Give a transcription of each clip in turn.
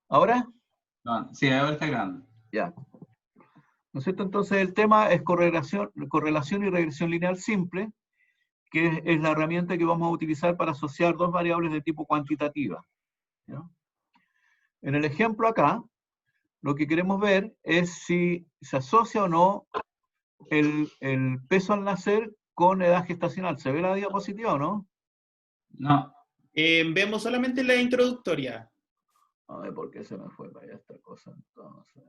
¿Ahora? No, sí, ahora está grabando. Ya. ¿No es cierto? Entonces el tema es correlación y regresión lineal simple, que es la herramienta que vamos a utilizar para asociar dos variables de tipo cuantitativa. ¿Ya? En el ejemplo acá, lo que queremos ver es si se asocia o no el peso al nacer con edad gestacional. ¿Se ve la diapositiva o no? No, Vemos solamente la introductoria. A ver por qué se me fue para allá esta cosa entonces.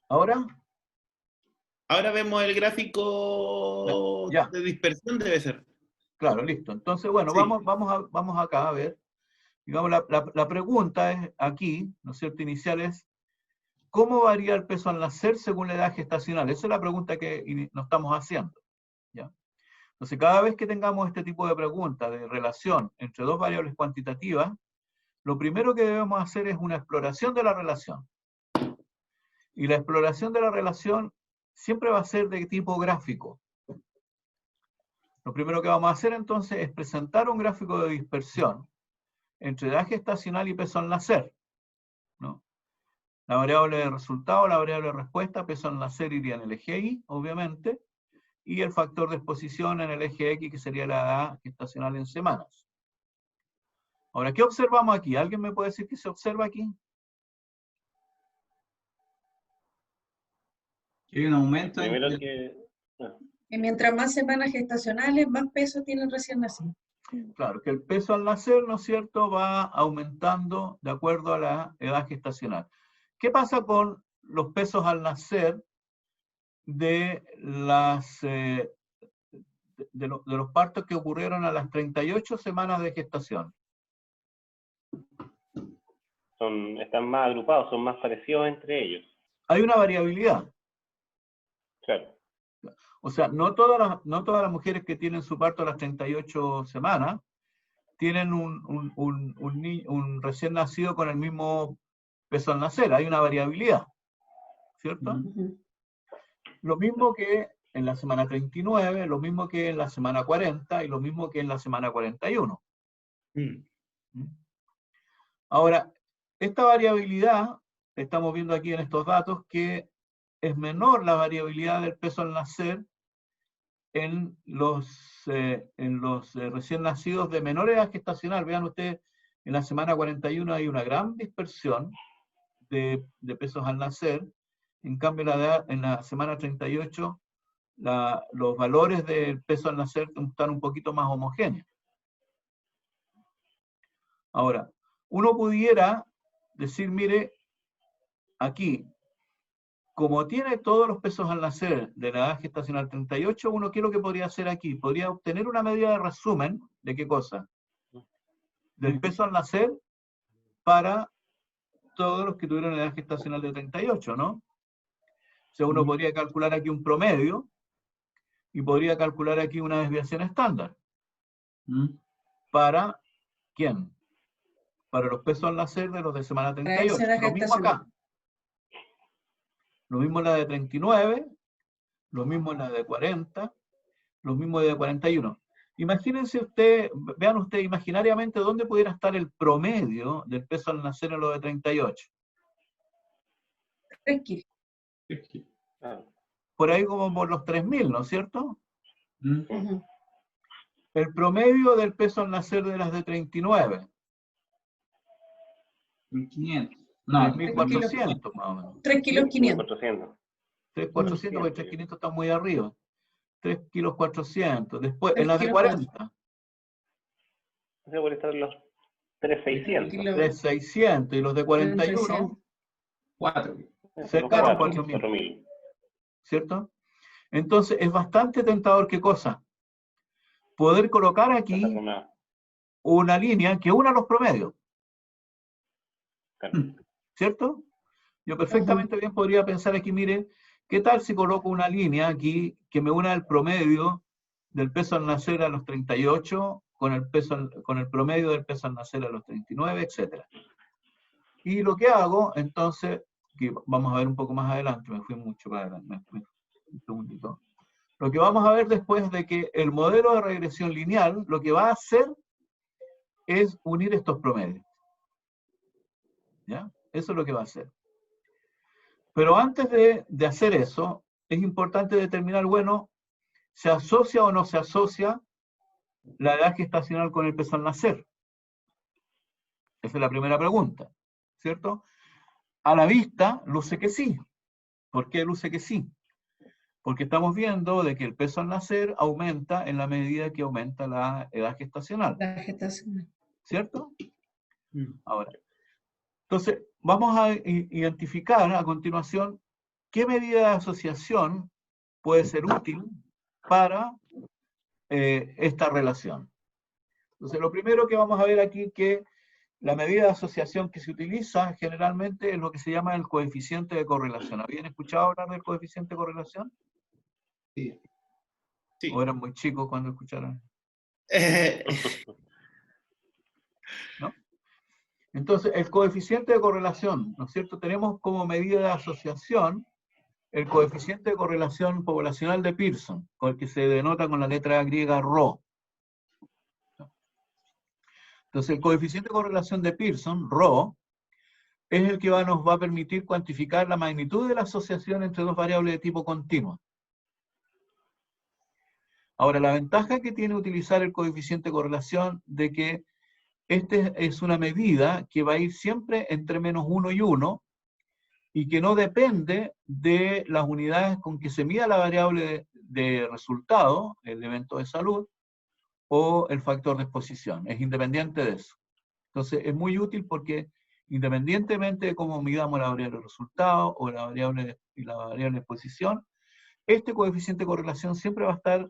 ¿Ahora? Ahora vemos el gráfico Ya. de dispersión, debe ser. Claro, listo. Entonces, bueno, Sí. vamos acá a ver. Digamos, la pregunta es aquí, ¿no es cierto? Inicial es, ¿cómo varía el peso al nacer según la edad gestacional? Esa es la pregunta que nos estamos haciendo. ¿Ya? Entonces, cada vez que tengamos este tipo de preguntas de relación entre dos variables cuantitativas, lo primero que debemos hacer es una exploración de la relación. Y la exploración de la relación siempre va a ser de tipo gráfico. Lo primero que vamos a hacer entonces es presentar un gráfico de dispersión entre edad gestacional y peso al nacer, ¿no? La variable de resultado, la variable de respuesta, peso al nacer iría en el eje Y, obviamente, y el factor de exposición en el eje X, que sería la edad gestacional en semanas. Ahora, ¿qué observamos aquí? ¿Alguien me puede decir qué se observa aquí? hay un aumento en... Primero que... Y mientras más semanas gestacionales, más peso tiene el recién nacido. Claro, que el peso al nacer, ¿no es cierto?, va aumentando de acuerdo a la edad gestacional. ¿Qué pasa con los pesos al nacer de los partos que ocurrieron a las 38 semanas de gestación? Están más agrupados, son más parecidos entre ellos. Hay una variabilidad. Claro. O sea, no todas las mujeres que tienen su parto a las 38 semanas tienen un recién nacido con el mismo peso al nacer. Hay una variabilidad, ¿cierto? Lo mismo que en la semana 39, lo mismo que en la semana 40 y lo mismo que en la semana 41. Ahora, esta variabilidad, estamos viendo aquí en estos datos que es menor la variabilidad del peso al nacer en los recién nacidos de menor edad gestacional. Vean ustedes, en la semana 41 hay una gran dispersión de pesos al nacer. En cambio, en la semana 38, los valores del peso al nacer están un poquito más homogéneos. Ahora, uno pudiera decir, mire, aquí, como tiene todos los pesos al nacer de la edad gestacional 38, uno, ¿qué es lo que podría hacer aquí? Podría obtener una medida de resumen, ¿de qué cosa? Del peso al nacer para todos los que tuvieron edad gestacional de 38, ¿no? O sea, uno podría calcular aquí un promedio y podría calcular aquí una desviación estándar. ¿Para quién? Para los pesos al nacer de los de semana 38. Lo mismo acá. Lo mismo en la de 39, lo mismo en la de 40, lo mismo de 41. Imagínense vean ustedes imaginariamente dónde pudiera estar el promedio del peso al nacer en lo de 38. 3 kilos. Por ahí como por los 3.000, ¿no es cierto? El promedio del peso al nacer de las de 39. 1.500. No, 3.400 más o menos. 3 kilos 500. 3.400, porque 3.500 está muy arriba. 3.400 kilos. Después, en las de 40. Ese puede estar los 3.600. 3.600. Y los de 41, 4. cercanos a 4.000. ¿Cierto? Entonces, es bastante tentador, ¿qué cosa? Poder colocar aquí una línea que una los promedios. ¿Cierto? Yo perfectamente bien podría pensar aquí, mire, ¿qué tal si coloco una línea aquí que me una el promedio del peso al nacer a los 38 con el promedio del peso al nacer a los 39, etc. Y lo que hago, entonces, que vamos a ver un poco más adelante, me fui mucho para adelante, un segundito. Lo que vamos a ver después de que el modelo de regresión lineal, lo que va a hacer es unir estos promedios. ¿Ya? Eso es lo que va a hacer. Pero antes de hacer eso, es importante determinar, bueno, ¿se asocia o no se asocia la edad gestacional con el peso al nacer? Esa es la primera pregunta, ¿cierto? A la vista, luce que sí. ¿Por qué luce que sí? Porque estamos viendo de que el peso al nacer aumenta en la medida que aumenta la edad gestacional. La gestacional. ¿Cierto? Mm. Ahora, entonces, vamos a identificar a continuación qué medida de asociación puede ser útil para esta relación. Entonces, lo primero que vamos a ver aquí que la medida de asociación que se utiliza generalmente es lo que se llama el coeficiente de correlación. ¿Habían escuchado hablar del coeficiente de correlación? Sí. ¿O eran muy chicos cuando escucharon? ¿No? Entonces, el coeficiente de correlación, ¿no es cierto? Tenemos como medida de asociación el coeficiente de correlación poblacional de Pearson, con el que se denota con la letra griega Rho. Entonces, el coeficiente de correlación de Pearson, Rho, es el que nos va a permitir cuantificar la magnitud de la asociación entre dos variables de tipo continuo. Ahora, la ventaja que tiene utilizar el coeficiente de correlación de que este es una medida que va a ir siempre entre menos 1 y 1 y que no depende de las unidades con que se mida la variable de resultado, el evento de salud, o el factor de exposición. Es independiente de eso. Entonces, es muy útil porque independientemente de cómo midamos la variable de resultado o la variable de exposición, este coeficiente de correlación siempre va a estar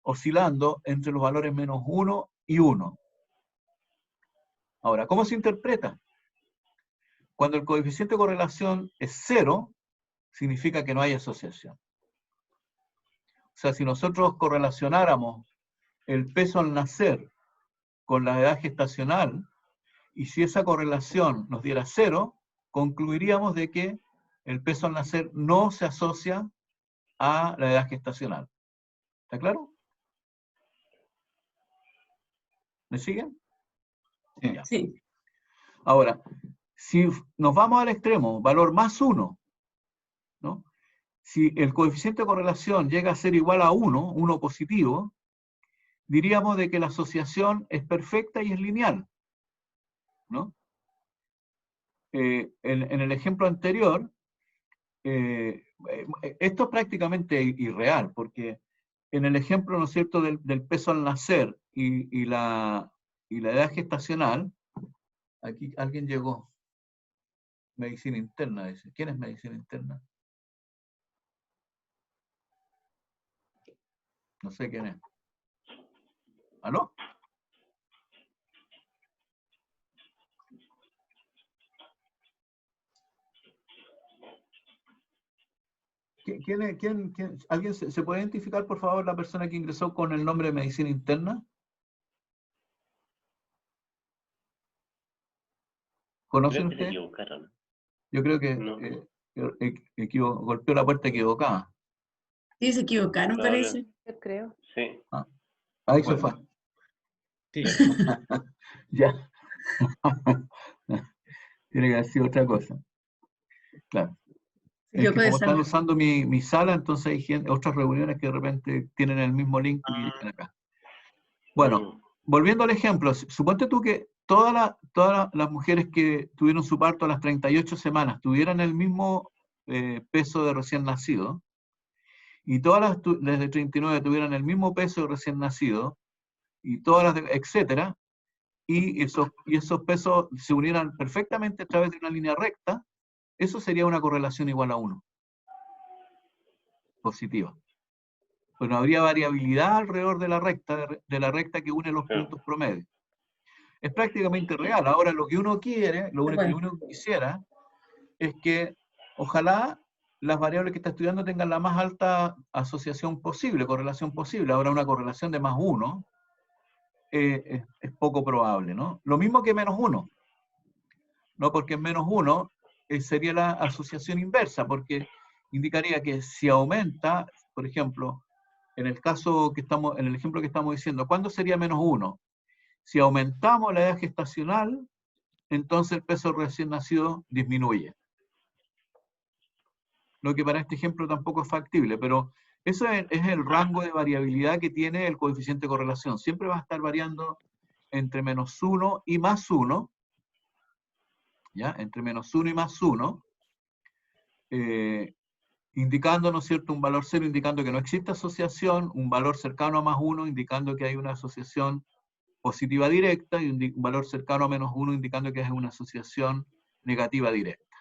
oscilando entre los valores menos 1 y 1. Ahora, ¿cómo se interpreta? Cuando el coeficiente de correlación es 0, significa que no hay asociación. O sea, si nosotros correlacionáramos el peso al nacer con la edad gestacional, y si esa correlación nos diera 0, concluiríamos de que el peso al nacer no se asocia a la edad gestacional. ¿Está claro? ¿Me siguen? Sí. Ya. Sí. Ahora, si nos vamos al extremo, valor más 1, ¿no? Si el coeficiente de correlación llega a ser igual a 1, 1 positivo, diríamos de que la asociación es perfecta y es lineal, ¿no? En el ejemplo anterior, esto es prácticamente irreal, porque en el ejemplo, ¿no es cierto?, del peso al nacer y la edad gestacional, aquí alguien llegó. Medicina interna, dice. ¿Quién es medicina interna? No sé quién es. ¿Aló? ¿Quién? ¿Alguien se puede identificar, por favor, la persona que ingresó con el nombre de medicina interna? ¿Conocen Creo que se ustedes? equivocaron. Yo creo que No. golpeó la puerta equivocada. Sí, se equivocaron, parece. Yo creo. Sí. Ahí se Bueno. fue. Sí. Ya. Tiene que haber sido otra cosa. Claro. Se Es que equivocó de como están sala. usando mi sala, entonces hay otras reuniones que de repente tienen el mismo link y llegan acá. Bueno, volviendo al ejemplo, suponte tú que todas las mujeres que tuvieron su parto a las 38 semanas tuvieran el mismo peso de recién nacido, y todas las desde 39 tuvieran el mismo peso de recién nacido, y todas las etcétera, y esos pesos se unieran perfectamente a través de una línea recta, eso sería una correlación igual a 1. Positiva. Pues no habría variabilidad alrededor de la recta que une los puntos promedio. Es prácticamente real. Ahora lo que uno quiere, lo único que uno quisiera, es que ojalá las variables que está estudiando tengan la más alta asociación posible, correlación posible. Ahora una correlación de más 1 es poco probable, ¿no? Lo mismo que menos 1, ¿no? Porque en menos 1 sería la asociación inversa, porque indicaría que si aumenta, por ejemplo, en el ejemplo que estamos diciendo, ¿cuándo sería menos 1? Si aumentamos la edad gestacional, entonces el peso recién nacido disminuye. Lo que para este ejemplo tampoco es factible, pero eso es el rango de variabilidad que tiene el coeficiente de correlación. Siempre va a estar variando entre -1 y +1, ¿ya? Entre -1 y +1, indicando, ¿no es cierto?, un valor 0 indicando que no existe asociación, un valor cercano a +1 indicando que hay una asociación positiva directa, y un valor cercano a -1 indicando que es una asociación negativa directa.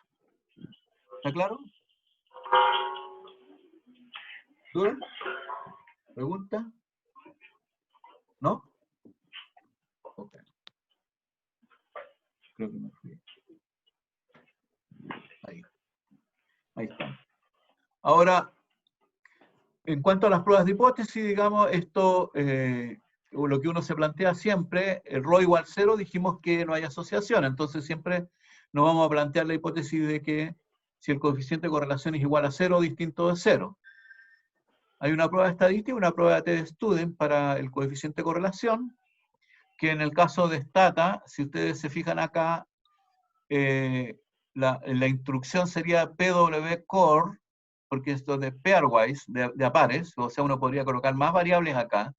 ¿Está claro? ¿Duda? ¿Pregunta? ¿No? Ok. Creo que me fui. Ahí está. Ahora, en cuanto a las pruebas de hipótesis, digamos, esto, lo que uno se plantea siempre, el ρ igual 0, dijimos que no hay asociación, entonces siempre nos vamos a plantear la hipótesis de que si el coeficiente de correlación es igual a 0, distinto de 0. Hay una prueba estadística y una prueba de T-Student para el coeficiente de correlación, que en el caso de Stata, si ustedes se fijan acá, la instrucción sería PW-Core, porque esto de pairwise, de a pares, o sea, uno podría colocar más variables acá,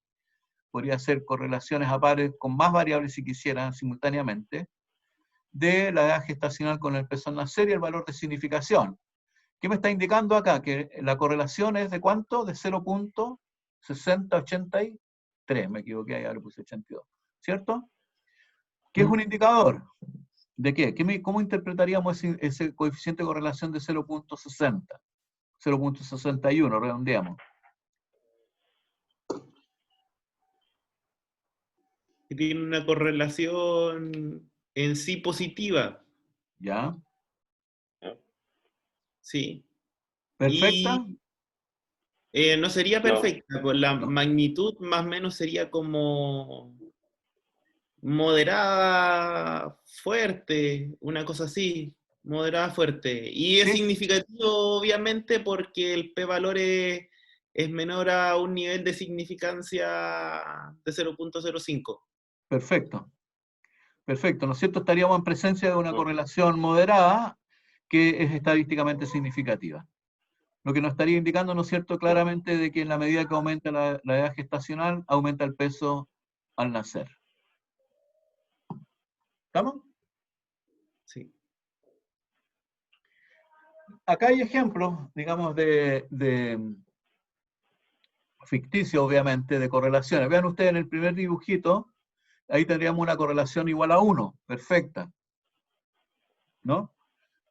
podría hacer correlaciones a pares con más variables si quisieran simultáneamente, de la edad gestacional con el peso al nacer y el valor de significación. ¿Qué me está indicando acá? Que la correlación es ¿de cuánto? De 0.6083, me equivoqué, ahí le puse 82, ¿cierto? ¿Qué es un indicador? ¿De qué? ¿Cómo interpretaríamos ese coeficiente de correlación de 0.60? 0.61, redondeamos. Que tiene una correlación en sí positiva. ¿Ya? Sí. ¿Perfecta? Y no sería perfecta, pues la No. magnitud más o menos sería como moderada, fuerte, una cosa así, moderada, fuerte. Y es Sí. significativo, obviamente, porque el p-valor es menor a un nivel de significancia de 0.05. Perfecto. Perfecto, ¿no es cierto? Estaríamos en presencia de una correlación moderada que es estadísticamente significativa. Lo que nos estaría indicando, ¿no es cierto?, claramente de que en la medida que aumenta la edad gestacional, aumenta el peso al nacer. ¿Estamos? Sí. Acá hay ejemplos, digamos, de ficticios, obviamente, de correlaciones. Vean ustedes en el primer dibujito, ahí tendríamos una correlación igual a 1, perfecta. ¿No?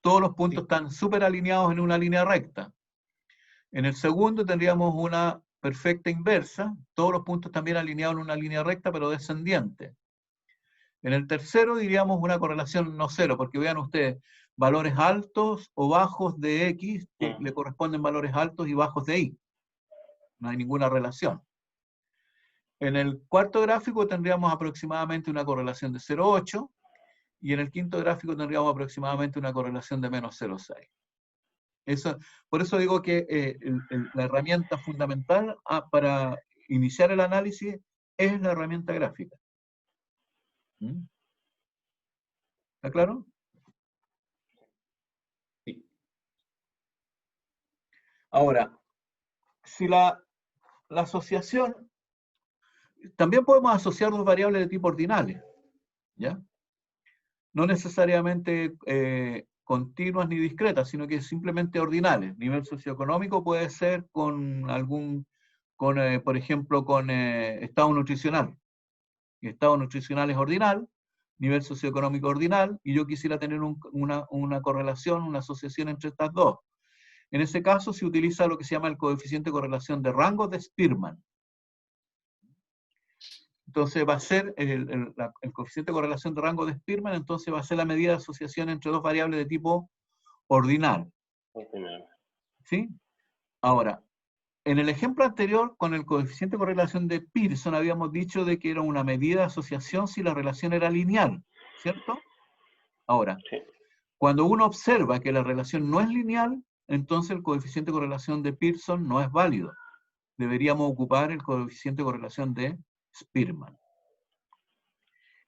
Todos los puntos están súper alineados en una línea recta. En el segundo tendríamos una perfecta inversa, todos los puntos también alineados en una línea recta, pero descendiente. En el tercero diríamos una correlación no cero, porque vean ustedes, valores altos o bajos de X le corresponden valores altos y bajos de Y. No hay ninguna relación. En el cuarto gráfico tendríamos aproximadamente una correlación de 0,8, y en el quinto gráfico tendríamos aproximadamente una correlación de menos 0,6. Por eso digo que la herramienta fundamental para iniciar el análisis es la herramienta gráfica. ¿Mm? ¿Está claro? Sí. Ahora, si la asociación, también podemos asociar dos variables de tipo ordinales, ¿ya? No necesariamente continuas ni discretas, sino que simplemente ordinales. Nivel socioeconómico puede ser con por ejemplo, con estado nutricional. Estado nutricional es ordinal, nivel socioeconómico ordinal, y yo quisiera tener una correlación, una asociación entre estas dos. En ese caso se utiliza lo que se llama el coeficiente de correlación de rango de Spearman. Entonces va a ser el coeficiente de correlación de rango de Spearman, entonces va a ser la medida de asociación entre dos variables de tipo ordinal. ¿Sí? Ahora, en el ejemplo anterior, con el coeficiente de correlación de Pearson, habíamos dicho de que era una medida de asociación si la relación era lineal, ¿cierto? Ahora, cuando uno observa que la relación no es lineal, entonces el coeficiente de correlación de Pearson no es válido. Deberíamos ocupar el coeficiente de correlación de Spearman.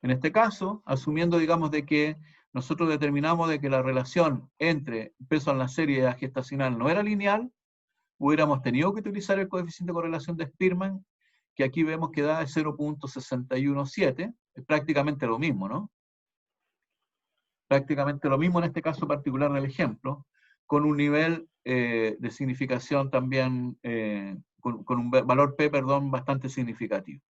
En este caso, asumiendo, digamos, de que nosotros determinamos de que la relación entre peso al nacer y edad gestacional no era lineal, hubiéramos tenido que utilizar el coeficiente de correlación de Spearman, que aquí vemos que da 0.617, es prácticamente lo mismo, ¿no? Prácticamente lo mismo en este caso particular del ejemplo, con un nivel de significación también, con un valor P, perdón, bastante significativo.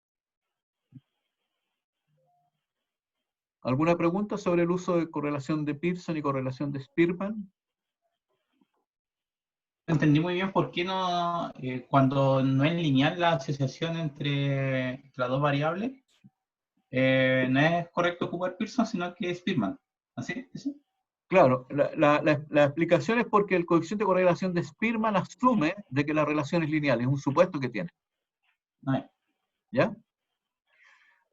¿Alguna pregunta sobre el uso de correlación de Pearson y correlación de Spearman? Entendí muy bien por qué no, cuando no es lineal la asociación entre las dos variables, no es correcto ocupar Pearson, sino que es Spearman. ¿Así? ¿Eso? Claro, la explicación es porque el coeficiente de correlación de Spearman asume de que la relación es lineal, es un supuesto que tiene. No, ¿Ya?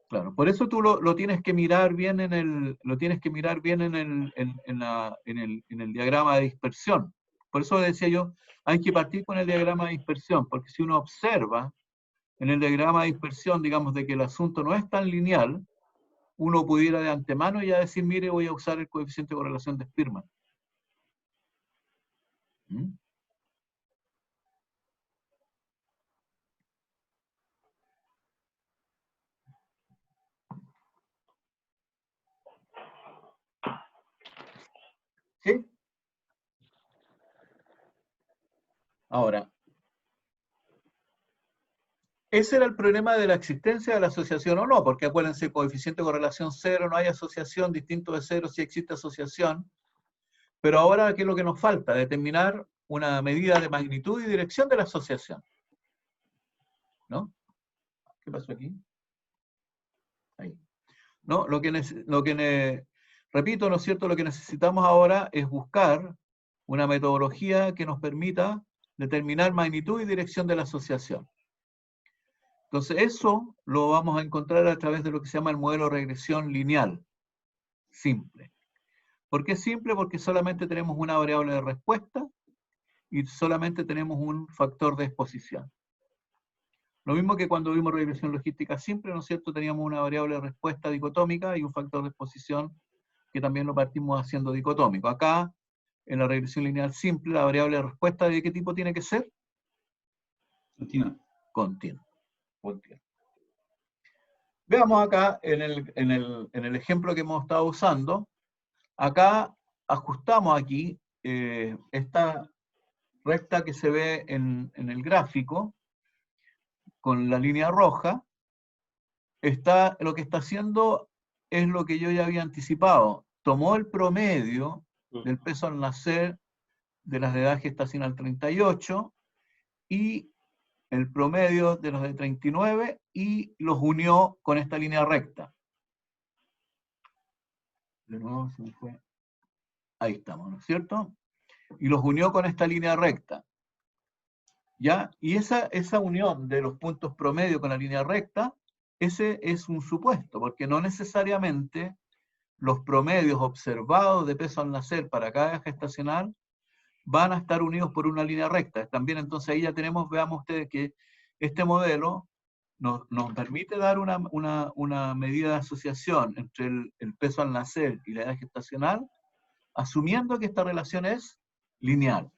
Claro, por eso tú lo tienes que mirar bien en el, en el diagrama de dispersión. Por eso decía yo, hay que partir con el diagrama de dispersión, porque si uno observa en el diagrama de dispersión, digamos, de que el asunto no es tan lineal, uno pudiera de antemano ya decir, mire, voy a usar el coeficiente de correlación de Spearman. ¿Mm? ¿Sí? Ahora, ese era el problema de la existencia de la asociación o no, porque acuérdense, coeficiente de correlación 0, no hay asociación, distinto de 0 si existe asociación. Pero ahora, ¿qué es lo que nos falta? Determinar una medida de magnitud y dirección de la asociación. ¿No? ¿Qué pasó aquí? Ahí. ¿No? Repito, ¿no es cierto? Lo que necesitamos ahora es buscar una metodología que nos permita determinar magnitud y dirección de la asociación. Entonces, eso lo vamos a encontrar a través de lo que se llama el modelo de regresión lineal, simple. ¿Por qué simple? Porque solamente tenemos una variable de respuesta y solamente tenemos un factor de exposición. Lo mismo que cuando vimos regresión logística simple, ¿no es cierto? Teníamos una variable de respuesta dicotómica y un factor de exposición que también lo partimos haciendo dicotómico. Acá, en la regresión lineal simple, la variable de respuesta, ¿de qué tipo tiene que ser? continúa. Continua. Veamos acá, en el ejemplo que hemos estado usando, acá ajustamos aquí esta recta que se ve en el gráfico, con la línea roja, lo que está haciendo es lo que yo ya había anticipado. Tomó el promedio del peso al nacer de las de edad gestacional 38 y el promedio de los de 39 y los unió con esta línea recta. De nuevo se me fue. Ahí estamos, ¿no es cierto? Y los unió con esta línea recta. ¿Ya? Y esa unión de los puntos promedio con la línea recta, ese es un supuesto, porque no necesariamente los promedios observados de peso al nacer para cada edad gestacional van a estar unidos por una línea recta. También entonces ahí ya tenemos, veamos ustedes que este modelo nos permite dar una medida de asociación entre el peso al nacer y la edad gestacional, asumiendo que esta relación es lineal.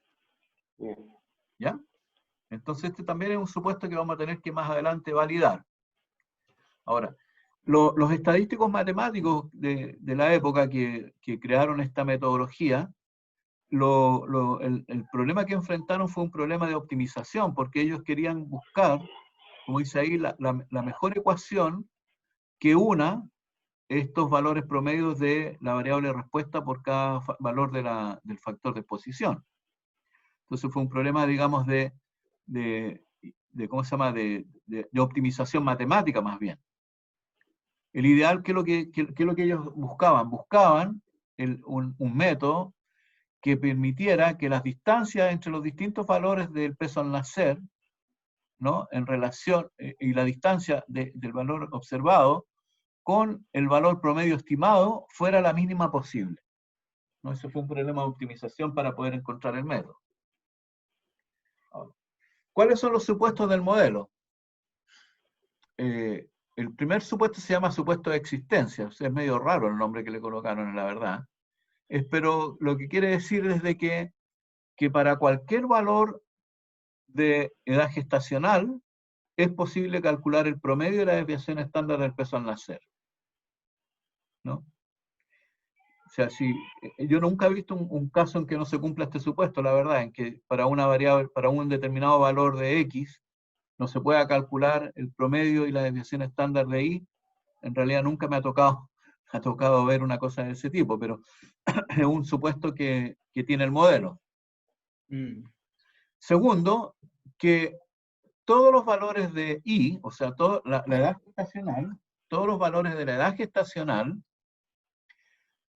¿Ya? Entonces este también es un supuesto que vamos a tener que más adelante validar. Ahora, los estadísticos matemáticos de la época que crearon esta metodología, el problema que enfrentaron fue un problema de optimización, porque ellos querían buscar, como dice ahí, la mejor ecuación que una estos valores promedios de la variable de respuesta por cada valor del factor de exposición. Entonces fue un problema, digamos, ¿cómo se llama? De optimización matemática más bien. El ideal, ¿qué es lo que ellos buscaban? Buscaban un método que permitiera que las distancias entre los distintos valores del peso al nacer, ¿no? En relación, y la distancia del valor observado con el valor promedio estimado fuera la mínima posible. ¿No? Ese fue un problema de optimización para poder encontrar el método. Ahora, ¿cuáles son los supuestos del modelo? el primer supuesto se llama supuesto de existencia, o sea, es medio raro el nombre que le colocaron en la verdad. Pero lo que quiere decir es de que para cualquier valor de edad gestacional es posible calcular el promedio de la desviación estándar del peso al nacer, ¿no? O sea, yo nunca he visto un caso en que no se cumpla este supuesto, la verdad, en que para una variable, para un determinado valor de X, no se pueda calcular el promedio y la desviación estándar de Y. En realidad nunca me ha tocado ver una cosa de ese tipo, pero es un supuesto que tiene el modelo. Segundo, que todos los valores de Y, o sea, la edad gestacional, todos los valores de la edad gestacional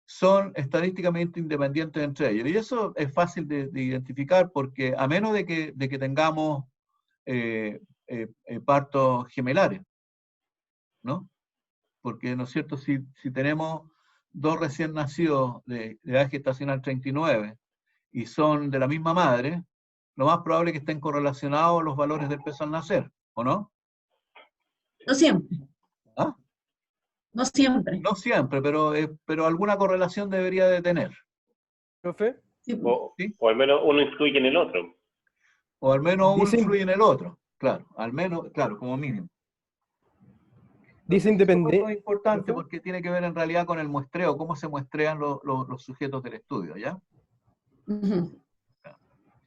son estadísticamente independientes entre ellos. Y eso es fácil de identificar porque a menos de que tengamos partos gemelares, ¿no? Porque, ¿no es cierto? Si tenemos dos recién nacidos de edad gestacional 39 y son de la misma madre, lo más probable es que estén correlacionados los valores del peso al nacer, ¿o no? No siempre. ¿Ah? No siempre. No siempre, pero alguna correlación debería de tener. ¿Profe? Sí. O al menos uno influye en el otro. O al menos uno Dicen- influye en el otro, claro, al menos, claro, como mínimo. Dice Eso independiente. es importante ¿Profe? porque tiene que ver en realidad con el muestreo, cómo se muestrean los sujetos del estudio, ¿ya? Ujú.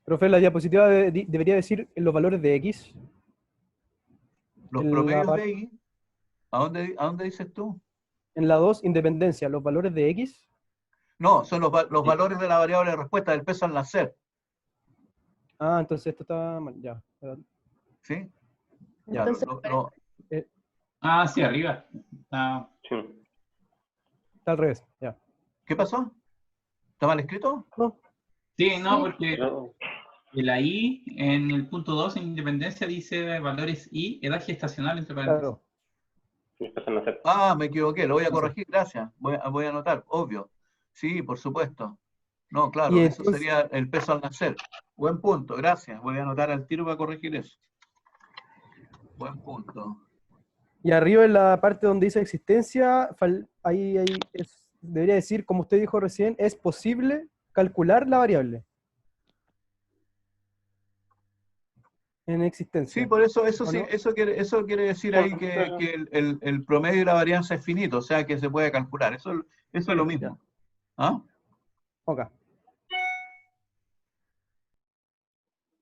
Profe, la diapositiva debería decir los valores de X. Los En la promedios par- de I, ¿a dónde dices tú? En la 2, independencia, los valores de X. No, son los valores de la variable de respuesta del peso al nacer, Ah, entonces esto está mal, ya. ¿sí? Ya, Entonces, Ah, sí, arriba. Ah, Sí. Está al revés, ya. ¿Qué pasó? ¿Está mal escrito? No, sí, no, Sí. porque No, la I en el punto 2 en independencia dice valores I, edad gestacional entre paréntesis. claro. después no hacer. Ah, me equivoqué, lo voy a No sé. corregir, gracias. Voy a anotar, obvio. Sí, por supuesto. No, claro, Y eso entonces- sería el peso al nacer. Buen punto, gracias. Voy a anotar al tiro para corregir eso. Buen punto. Y arriba en la parte donde dice existencia, ahí debería decir, como usted dijo recién, es posible calcular la variable en existencia. Sí, por eso ¿O sí, no? eso quiere decir ahí que el promedio y la varianza es finito, o sea que se puede calcular. Eso es lo mismo. ¿Ah? Ok.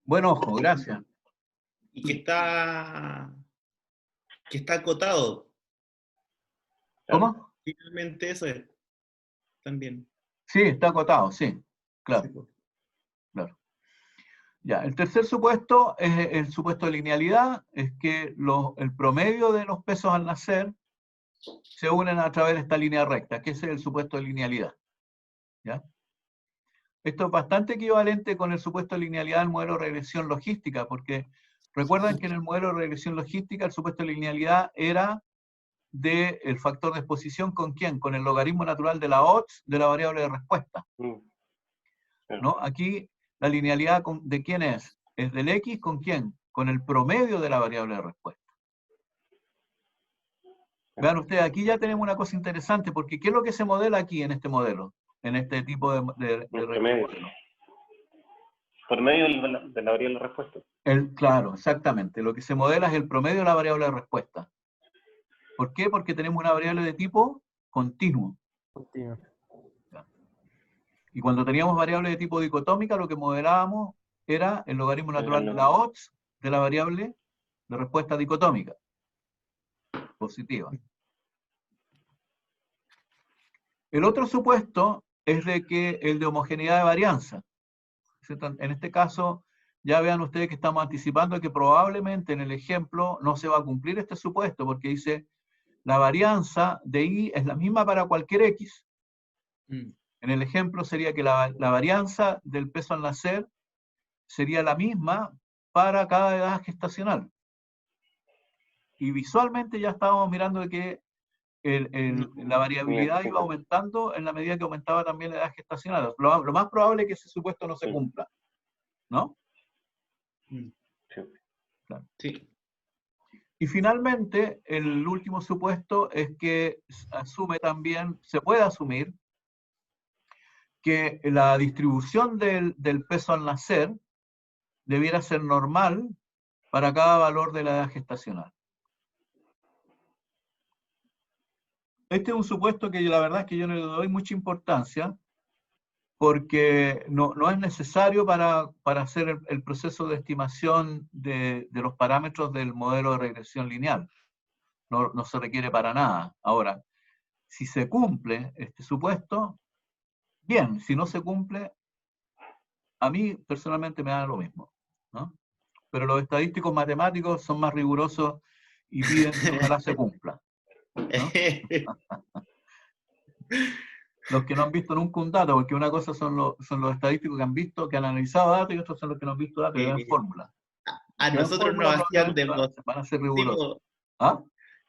Buen ojo, gracias. Y que está acotado. ¿Cómo? Finalmente eso es. También. Sí, está acotado, sí. Claro, Sí, pues. claro. Ya, el tercer supuesto es el supuesto de linealidad, es que el promedio de los pesos al nacer se unen a través de esta línea recta, que ese es el supuesto de linealidad. ¿Ya? Esto es bastante equivalente con el supuesto de linealidad del modelo de regresión logística, porque recuerdan que en el modelo de regresión logística el supuesto de linealidad era del factor de exposición ¿con quién? Con el logaritmo natural de la odds de la variable de respuesta. ¿No? Aquí la linealidad ¿de quién es? Es del X ¿con quién? Con el promedio de la variable de respuesta. Vean ustedes, aquí ya tenemos una cosa interesante, porque ¿qué es lo que se modela aquí en este modelo? En este tipo de promedio. modelo. Por medio de la variable de respuesta. Claro, exactamente. Lo que se modela es el promedio de la variable de respuesta. ¿Por qué? Porque tenemos una variable de tipo continuo. Continúa. Y cuando teníamos variable de tipo dicotómica, lo que modelábamos era el logaritmo natural de la odds de la variable de respuesta dicotómica. Positiva. El otro supuesto es de que el de homogeneidad de varianza. En este caso, ya vean ustedes que estamos anticipando que probablemente en el ejemplo no se va a cumplir este supuesto, porque dice la varianza de Y es la misma para cualquier X. En el ejemplo sería que la varianza del peso al nacer sería la misma para cada edad gestacional. Y visualmente ya estábamos mirando de que la variabilidad iba aumentando en la medida que aumentaba también la edad gestacional. Lo más probable es que ese supuesto no se cumpla. ¿No? Sí. Claro. Sí. Y finalmente, el último supuesto es que asume también, se puede asumir, que la distribución del peso al nacer debiera ser normal para cada valor de la edad gestacional. Este es un supuesto que la verdad es que yo no le doy mucha importancia, porque no es necesario para hacer el proceso de estimación de los parámetros del modelo de regresión lineal. No se requiere para nada. Ahora, si se cumple este supuesto, bien. Si no se cumple, a mí personalmente me da lo mismo, ¿no? Pero los estadísticos matemáticos son más rigurosos y piden que ojalá se cumpla, ¿no? Los que no han visto nunca un dato, porque una cosa son los estadísticos que han visto, que han analizado datos, y otros son los que no han visto datos y dan fórmulas. A Que dan nosotros nos fórmulas hacían probablemente van a ser rigurosos. demostrativos ¿Ah?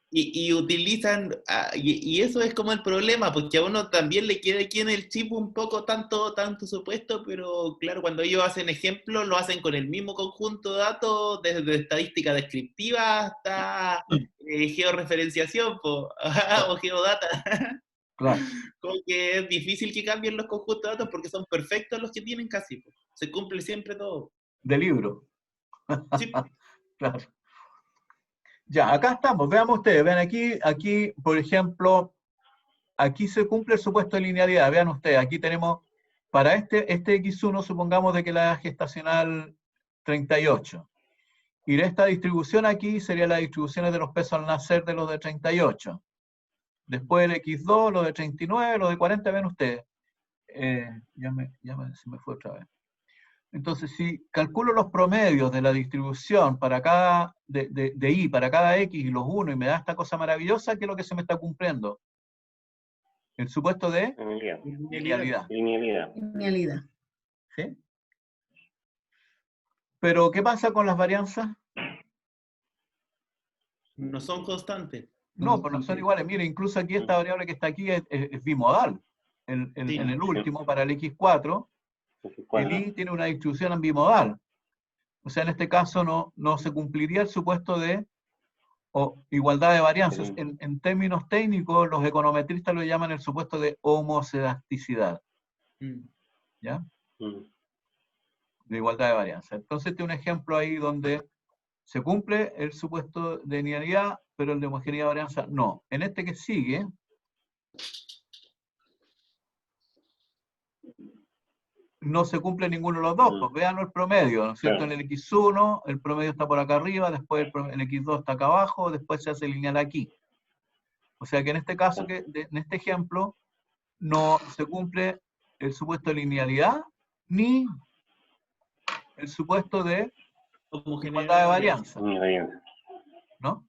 y utilizan, y eso es como el problema, porque a uno también le queda aquí en el chip un poco tanto supuesto, pero claro, cuando ellos hacen ejemplos, lo hacen con el mismo conjunto de datos, desde estadística descriptiva hasta georreferenciación o geodata. Claro. Como que es difícil que cambien los conjuntos de datos porque son perfectos los que tienen casi. Se cumple siempre todo. De libro. Sí. Claro. Ya, acá estamos, veamos ustedes, vean aquí, por ejemplo, aquí se cumple el supuesto de linealidad, vean ustedes, aquí tenemos, para este X1, supongamos de que la edad gestacional 38, y esta distribución aquí sería las distribuciones de los pesos al nacer de los de 38. Después el X2, los de 39, los de 40, ven ustedes. Se me fue otra vez. Entonces, si calculo los promedios de la distribución para cada, de Y para cada X y los 1, y me da esta cosa maravillosa, ¿qué es lo que se me está cumpliendo? El supuesto de linealidad. Linealidad. ¿Sí? Pero, ¿qué pasa con las varianzas? No son constantes. No, pues no son iguales. Mire, incluso aquí esta variable que está aquí es bimodal. En Sí. el último, para el X4, el Y tiene una distribución bimodal. O sea, en este caso no se cumpliría el supuesto de igualdad de varianzas. En términos técnicos, los econometristas lo llaman el supuesto de homoscedasticidad. ¿Ya? De igualdad de varianzas. Entonces, este es un ejemplo ahí donde se cumple el supuesto de linealidad, pero el de homogeneidad de varianza no. En este que sigue, no se cumple ninguno de los dos, pues vean el promedio, ¿no es cierto? En el X1, el promedio está por acá arriba, después el X2 está acá abajo, después se hace lineal aquí. O sea que en este caso, en este ejemplo, no se cumple el supuesto de linealidad, ni el supuesto de igualdad de varianza, ¿no?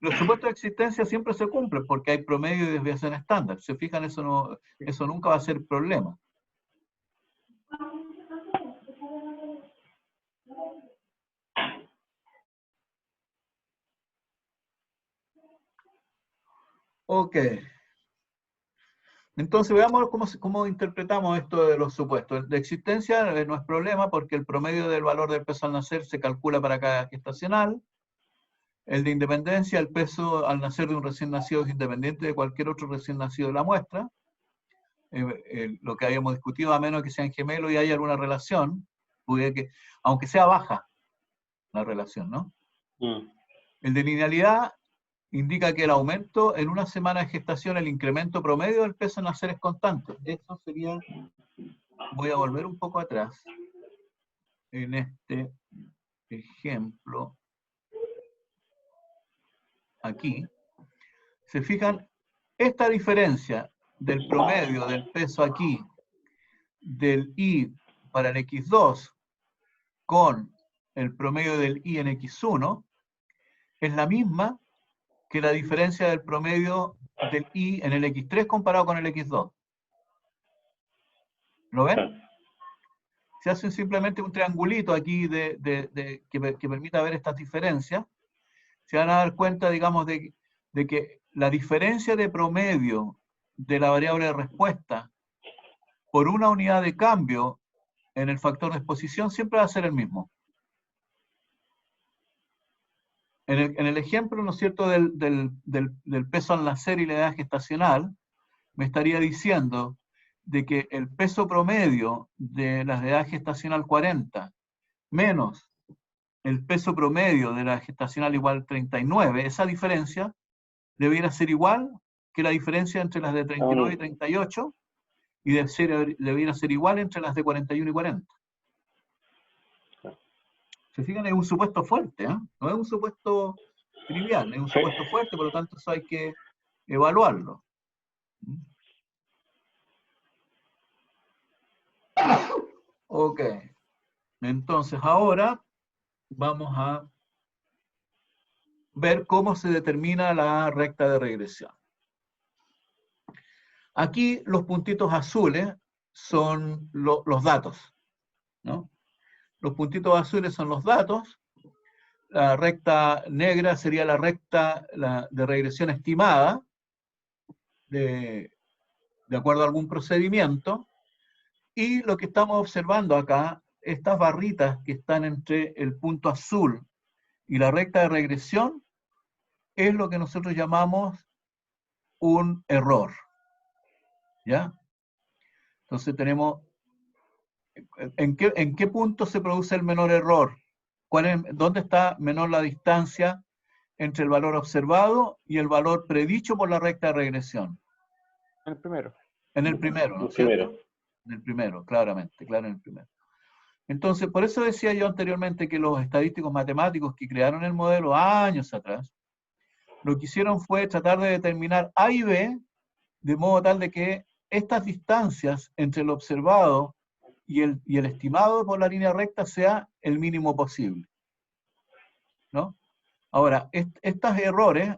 Los supuestos de existencia siempre se cumplen porque hay promedio y desviación estándar. Si se fijan, eso nunca va a ser problema. Ok. Entonces veamos cómo interpretamos esto de los supuestos. De existencia no es problema porque el promedio del valor del peso al nacer se calcula para cada gestacional. El de independencia, el peso al nacer de un recién nacido es independiente de cualquier otro recién nacido de la muestra. Lo que habíamos discutido, a menos que sean gemelos y haya alguna relación, aunque sea baja la relación, ¿no? El de linealidad indica que el aumento en una semana de gestación, el incremento promedio del peso al nacer es constante. Eso sería, voy a volver un poco atrás, en este ejemplo, aquí, se fijan, esta diferencia del promedio del peso aquí, del Y para el X2, con el promedio del Y en X1, es la misma que la diferencia del promedio del Y en el X3 comparado con el X2. ¿Lo ven? Se hace simplemente un triangulito aquí que permita ver estas diferencias. Se van a dar cuenta, digamos, de que la diferencia de promedio de la variable de respuesta por una unidad de cambio en el factor de exposición siempre va a ser el mismo. en el ejemplo, ¿no es cierto?, del peso al nacer y la edad gestacional, me estaría diciendo de que el peso promedio de la edad gestacional 40 menos el peso promedio de la gestacional igual 39, esa diferencia debiera ser igual que la diferencia entre las de 39 y 38, y debiera ser igual entre las de 41 y 40. Se fijan, es un supuesto fuerte, ¿eh? No es un supuesto trivial, es un supuesto fuerte, por lo tanto eso hay que evaluarlo. Ok, entonces ahora vamos a ver cómo se determina la recta de regresión. Aquí los puntitos azules son los datos, ¿no? Los puntitos azules son los datos. La recta negra sería la recta de regresión estimada, de acuerdo a algún procedimiento. Y lo que estamos observando acá, estas barritas que están entre el punto azul y la recta de regresión, es lo que nosotros llamamos un error. ¿Ya? Entonces tenemos, ¿en qué punto se produce el menor error? ¿Dónde está menor la distancia entre el valor observado y el valor predicho por la recta de regresión? En el primero. En el primero, ¿no es cierto? En el primero, claramente, claro, en el primero. Entonces, por eso decía yo anteriormente que los estadísticos matemáticos que crearon el modelo años atrás, lo que hicieron fue tratar de determinar A y B, de modo tal de que estas distancias entre el observado y el estimado por la línea recta sea el mínimo posible, ¿no? Ahora, estos errores,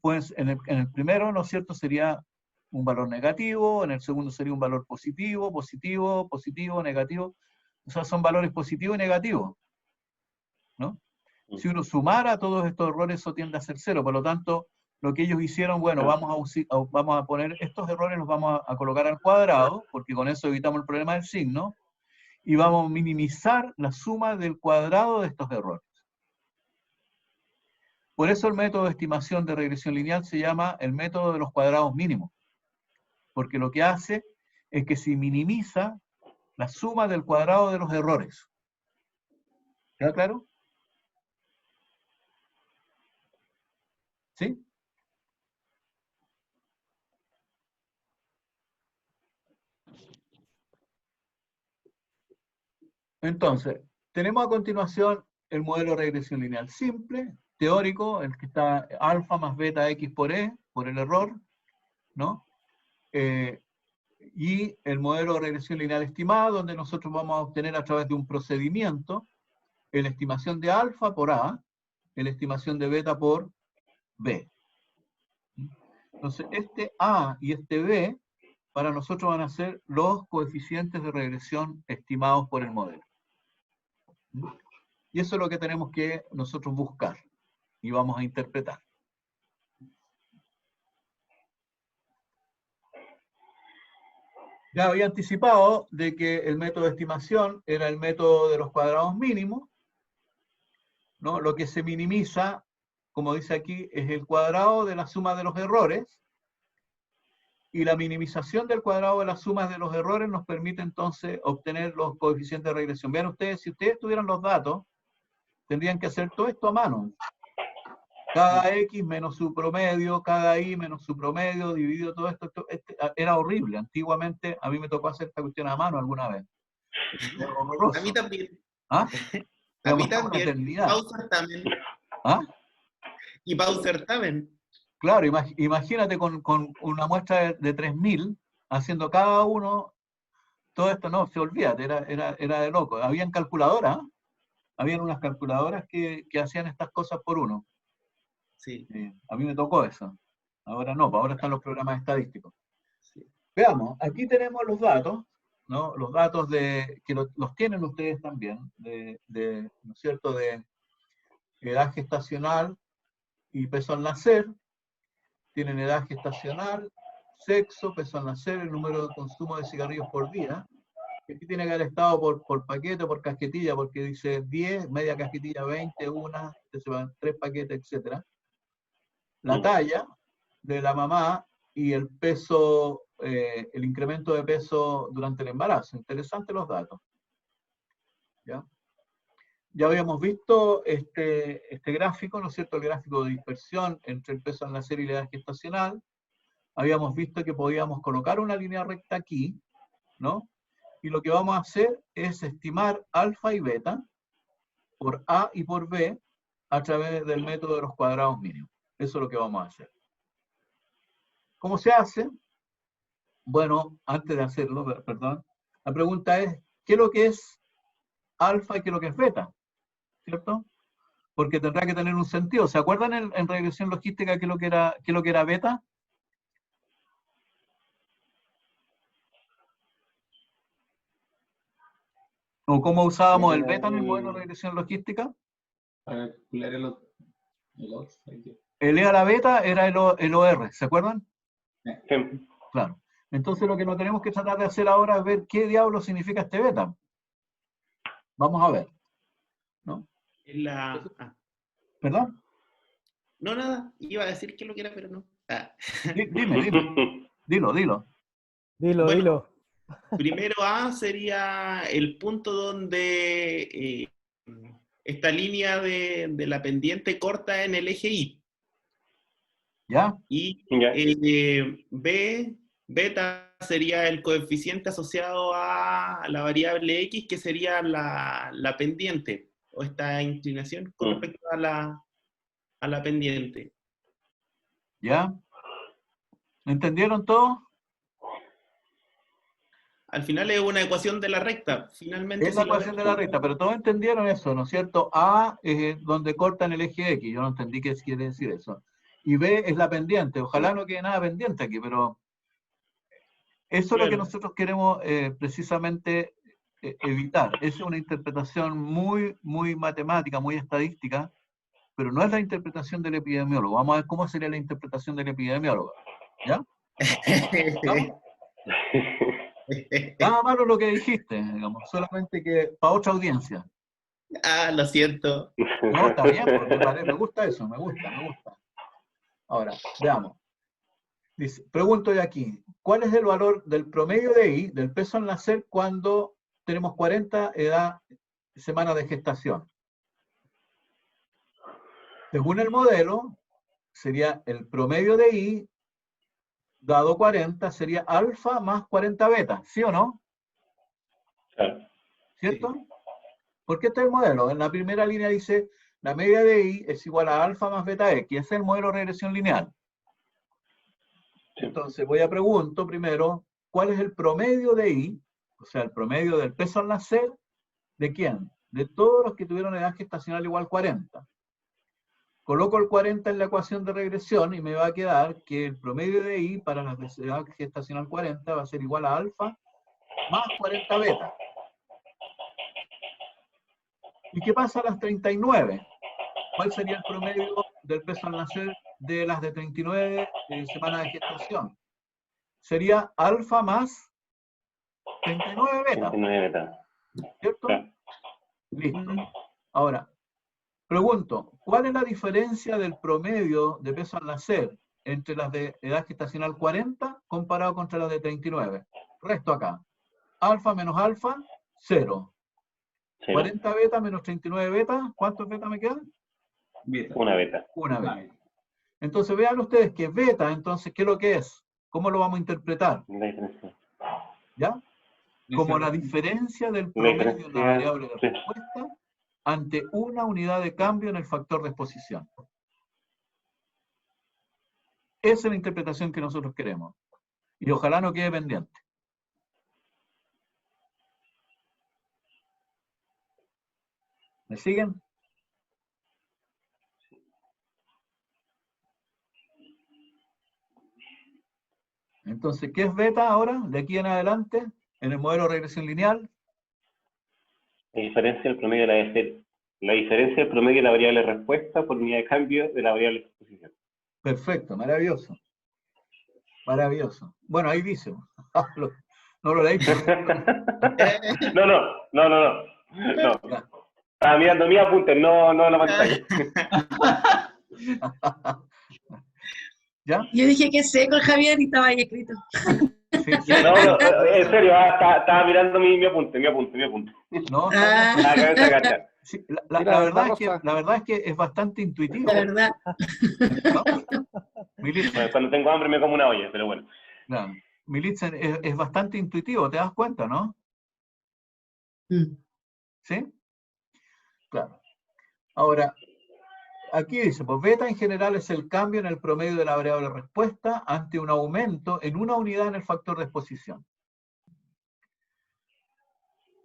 pues en el primero, ¿no es cierto?, sería un valor negativo, en el segundo sería un valor positivo, positivo, positivo, negativo. O sea, son valores positivos y negativos, ¿no? Si uno sumara todos estos errores, eso tiende a ser cero. Por lo tanto, lo que ellos hicieron, bueno, vamos a poner estos errores, los vamos a colocar al cuadrado, porque con eso evitamos el problema del signo, y vamos a minimizar la suma del cuadrado de estos errores. Por eso el método de estimación de regresión lineal se llama el método de los cuadrados mínimos, porque lo que hace es que se minimiza la suma del cuadrado de los errores. ¿Queda claro? ¿Sí? Entonces, tenemos a continuación el modelo de regresión lineal simple, teórico, el que está alfa más beta x por e, por el error, ¿no? Y el modelo de regresión lineal estimada, donde nosotros vamos a obtener a través de un procedimiento la estimación de alfa por a, la estimación de beta por b. Entonces, este a y este b, para nosotros van a ser los coeficientes de regresión estimados por el modelo. Y eso es lo que tenemos que nosotros buscar y vamos a interpretar. Ya había anticipado de que el método de estimación era el método de los cuadrados mínimos, ¿no? Lo que se minimiza, como dice aquí, es el cuadrado de la suma de los errores, y la minimización del cuadrado de las sumas de los errores nos permite entonces obtener los coeficientes de regresión. Vean ustedes, si ustedes tuvieran los datos, tendrían que hacer todo esto a mano. Cada X menos su promedio, cada Y menos su promedio, dividido todo esto. Era horrible. Antiguamente a mí me tocó hacer esta cuestión a mano alguna vez. Era horroroso. A mí también. ¿Ah? A mí Una también. eternidad. Bowser también. ¿Ah? Y Bowser también. Claro, imagínate con una muestra de 3000, haciendo cada uno, todo esto, no, se olvídate, era de loco. Habían calculadoras, habían unas calculadoras que hacían estas cosas por uno. Sí. A mí me tocó eso. Ahora no, ahora están los programas estadísticos. Sí. Veamos, aquí tenemos los datos, ¿no? Los datos que los tienen ustedes también, ¿no es cierto?, de edad gestacional y peso al nacer. Tienen edad gestacional, sexo, peso al nacer, el número de consumo de cigarrillos por día, Aquí tiene que haber estado por paquete o por casquetilla, porque dice 10, media casquetilla 20, una, se van 3 paquetes, etc. La talla de la mamá y el peso, el incremento de peso durante el embarazo. Interesantes los datos. ¿Ya? Ya habíamos visto este gráfico, ¿no es cierto? El gráfico de dispersión entre el peso al nacer y la edad gestacional. Habíamos visto que podíamos colocar una línea recta aquí, ¿no? Y lo que vamos a hacer es estimar alfa y beta por A y por B a través del método de los cuadrados mínimos. Eso es lo que vamos a hacer. ¿Cómo se hace? Bueno, antes de hacerlo, perdón, la pregunta es, ¿qué es lo que es alfa y qué es lo que es beta? ¿Cierto? Porque tendrá que tener un sentido. ¿Se acuerdan en regresión logística qué es lo que era beta? ¿O cómo usábamos el beta en el modelo de regresión logística? Para calcular el offside. El E a la beta era el OR, ¿se acuerdan? Sí. Claro. Entonces lo que nos tenemos que tratar de hacer ahora es ver qué diablo significa este beta. Vamos a ver. ¿No? ¿Perdón? No, nada, iba a decir que lo que era, pero no. Dime. Dilo. Dilo, Bueno, dilo. Primero A sería el punto donde esta línea de la pendiente corta en el eje Y. ¿Ya? Y Ya. beta sería el coeficiente asociado a la variable X, que sería la pendiente, o esta inclinación con respecto a la pendiente. ¿Ya? ¿Entendieron todo? Al final es una ecuación de la recta. Finalmente, Es la si lo ecuación de vemos, la recta, pero todos entendieron eso, ¿no es cierto? A es donde cortan el eje X, yo no entendí qué quiere decir eso. Y B es la pendiente, ojalá no quede nada pendiente aquí, pero eso es lo que claro. nosotros queremos precisamente evitar. Esa es una interpretación muy, muy matemática, muy estadística, pero no es la interpretación del epidemiólogo. Vamos a ver cómo sería la interpretación del epidemiólogo. ¿Ya? ¿Vamos? Nada malo lo que dijiste, digamos, solamente que para otra audiencia. Lo siento. No, está bien, porque me gusta eso, me gusta. Ahora, veamos. Dice, pregunto yo aquí, ¿cuál es el valor del promedio de I, del peso al nacer, cuando tenemos 40 semanas de gestación? Según el modelo, sería el promedio de I dado 40, sería alfa más 40 beta, ¿sí o no? Claro. ¿Cierto? Porque este es el modelo. En la primera línea dice, la media de I es igual a alfa más beta X. Ese es el modelo de regresión lineal. Entonces voy a preguntar primero, ¿cuál es el promedio de I? O sea, el promedio del peso al nacer, ¿de quién? De todos los que tuvieron edad gestacional igual a 40. Coloco el 40 en la ecuación de regresión y me va a quedar que el promedio de I para la edad gestacional 40 va a ser igual a alfa más 40 beta. ¿Y qué pasa a las 39? ¿Cuál sería el promedio del peso al nacer de las de 39 semanas de gestación? Sería alfa más 39 beta. 39 beta. ¿Cierto? Claro. Listo. Ahora, pregunto, ¿cuál es la diferencia del promedio de peso al nacer entre las de edad gestacional 40 comparado contra las de 39? Resto acá. Alfa menos alfa, 0. Cero. 40 beta menos 39 beta, ¿cuántos beta me quedan? Beta. Una beta. Una beta. Entonces vean ustedes que beta, entonces, ¿qué es lo que es? ¿Cómo lo vamos a interpretar? La diferencia. ¿Ya? Como la diferencia del promedio en la variable de respuesta ante una unidad de cambio en el factor de exposición. Esa es la interpretación que nosotros queremos. Y ojalá no quede pendiente. ¿Me siguen? Entonces, ¿qué es beta ahora? De aquí en adelante, en el modelo de regresión lineal. La diferencia del promedio la diferencia del promedio de la variable respuesta por unidad de cambio de la variable exposición. Perfecto, maravilloso. Maravilloso. Bueno, ahí dice. No lo leí. No. Estaba mirando mis apuntes, no la pantalla. ¿Ya? Yo dije que seco el Javier y estaba ahí escrito. Sí, sí. No, en serio, estaba mirando mi apunte. No, Ah, La cabeza de agachar. sí, Mira, la verdad es que es bastante intuitivo, la verdad. ¿no? Militzen, Bueno, cuando tengo hambre me como una olla, pero bueno. claro. Militzen es bastante intuitivo, ¿te das cuenta, no? Mm. ¿Sí? Claro. Ahora, aquí dice, pues beta en general es el cambio en el promedio de la variable respuesta ante un aumento en una unidad en el factor de exposición.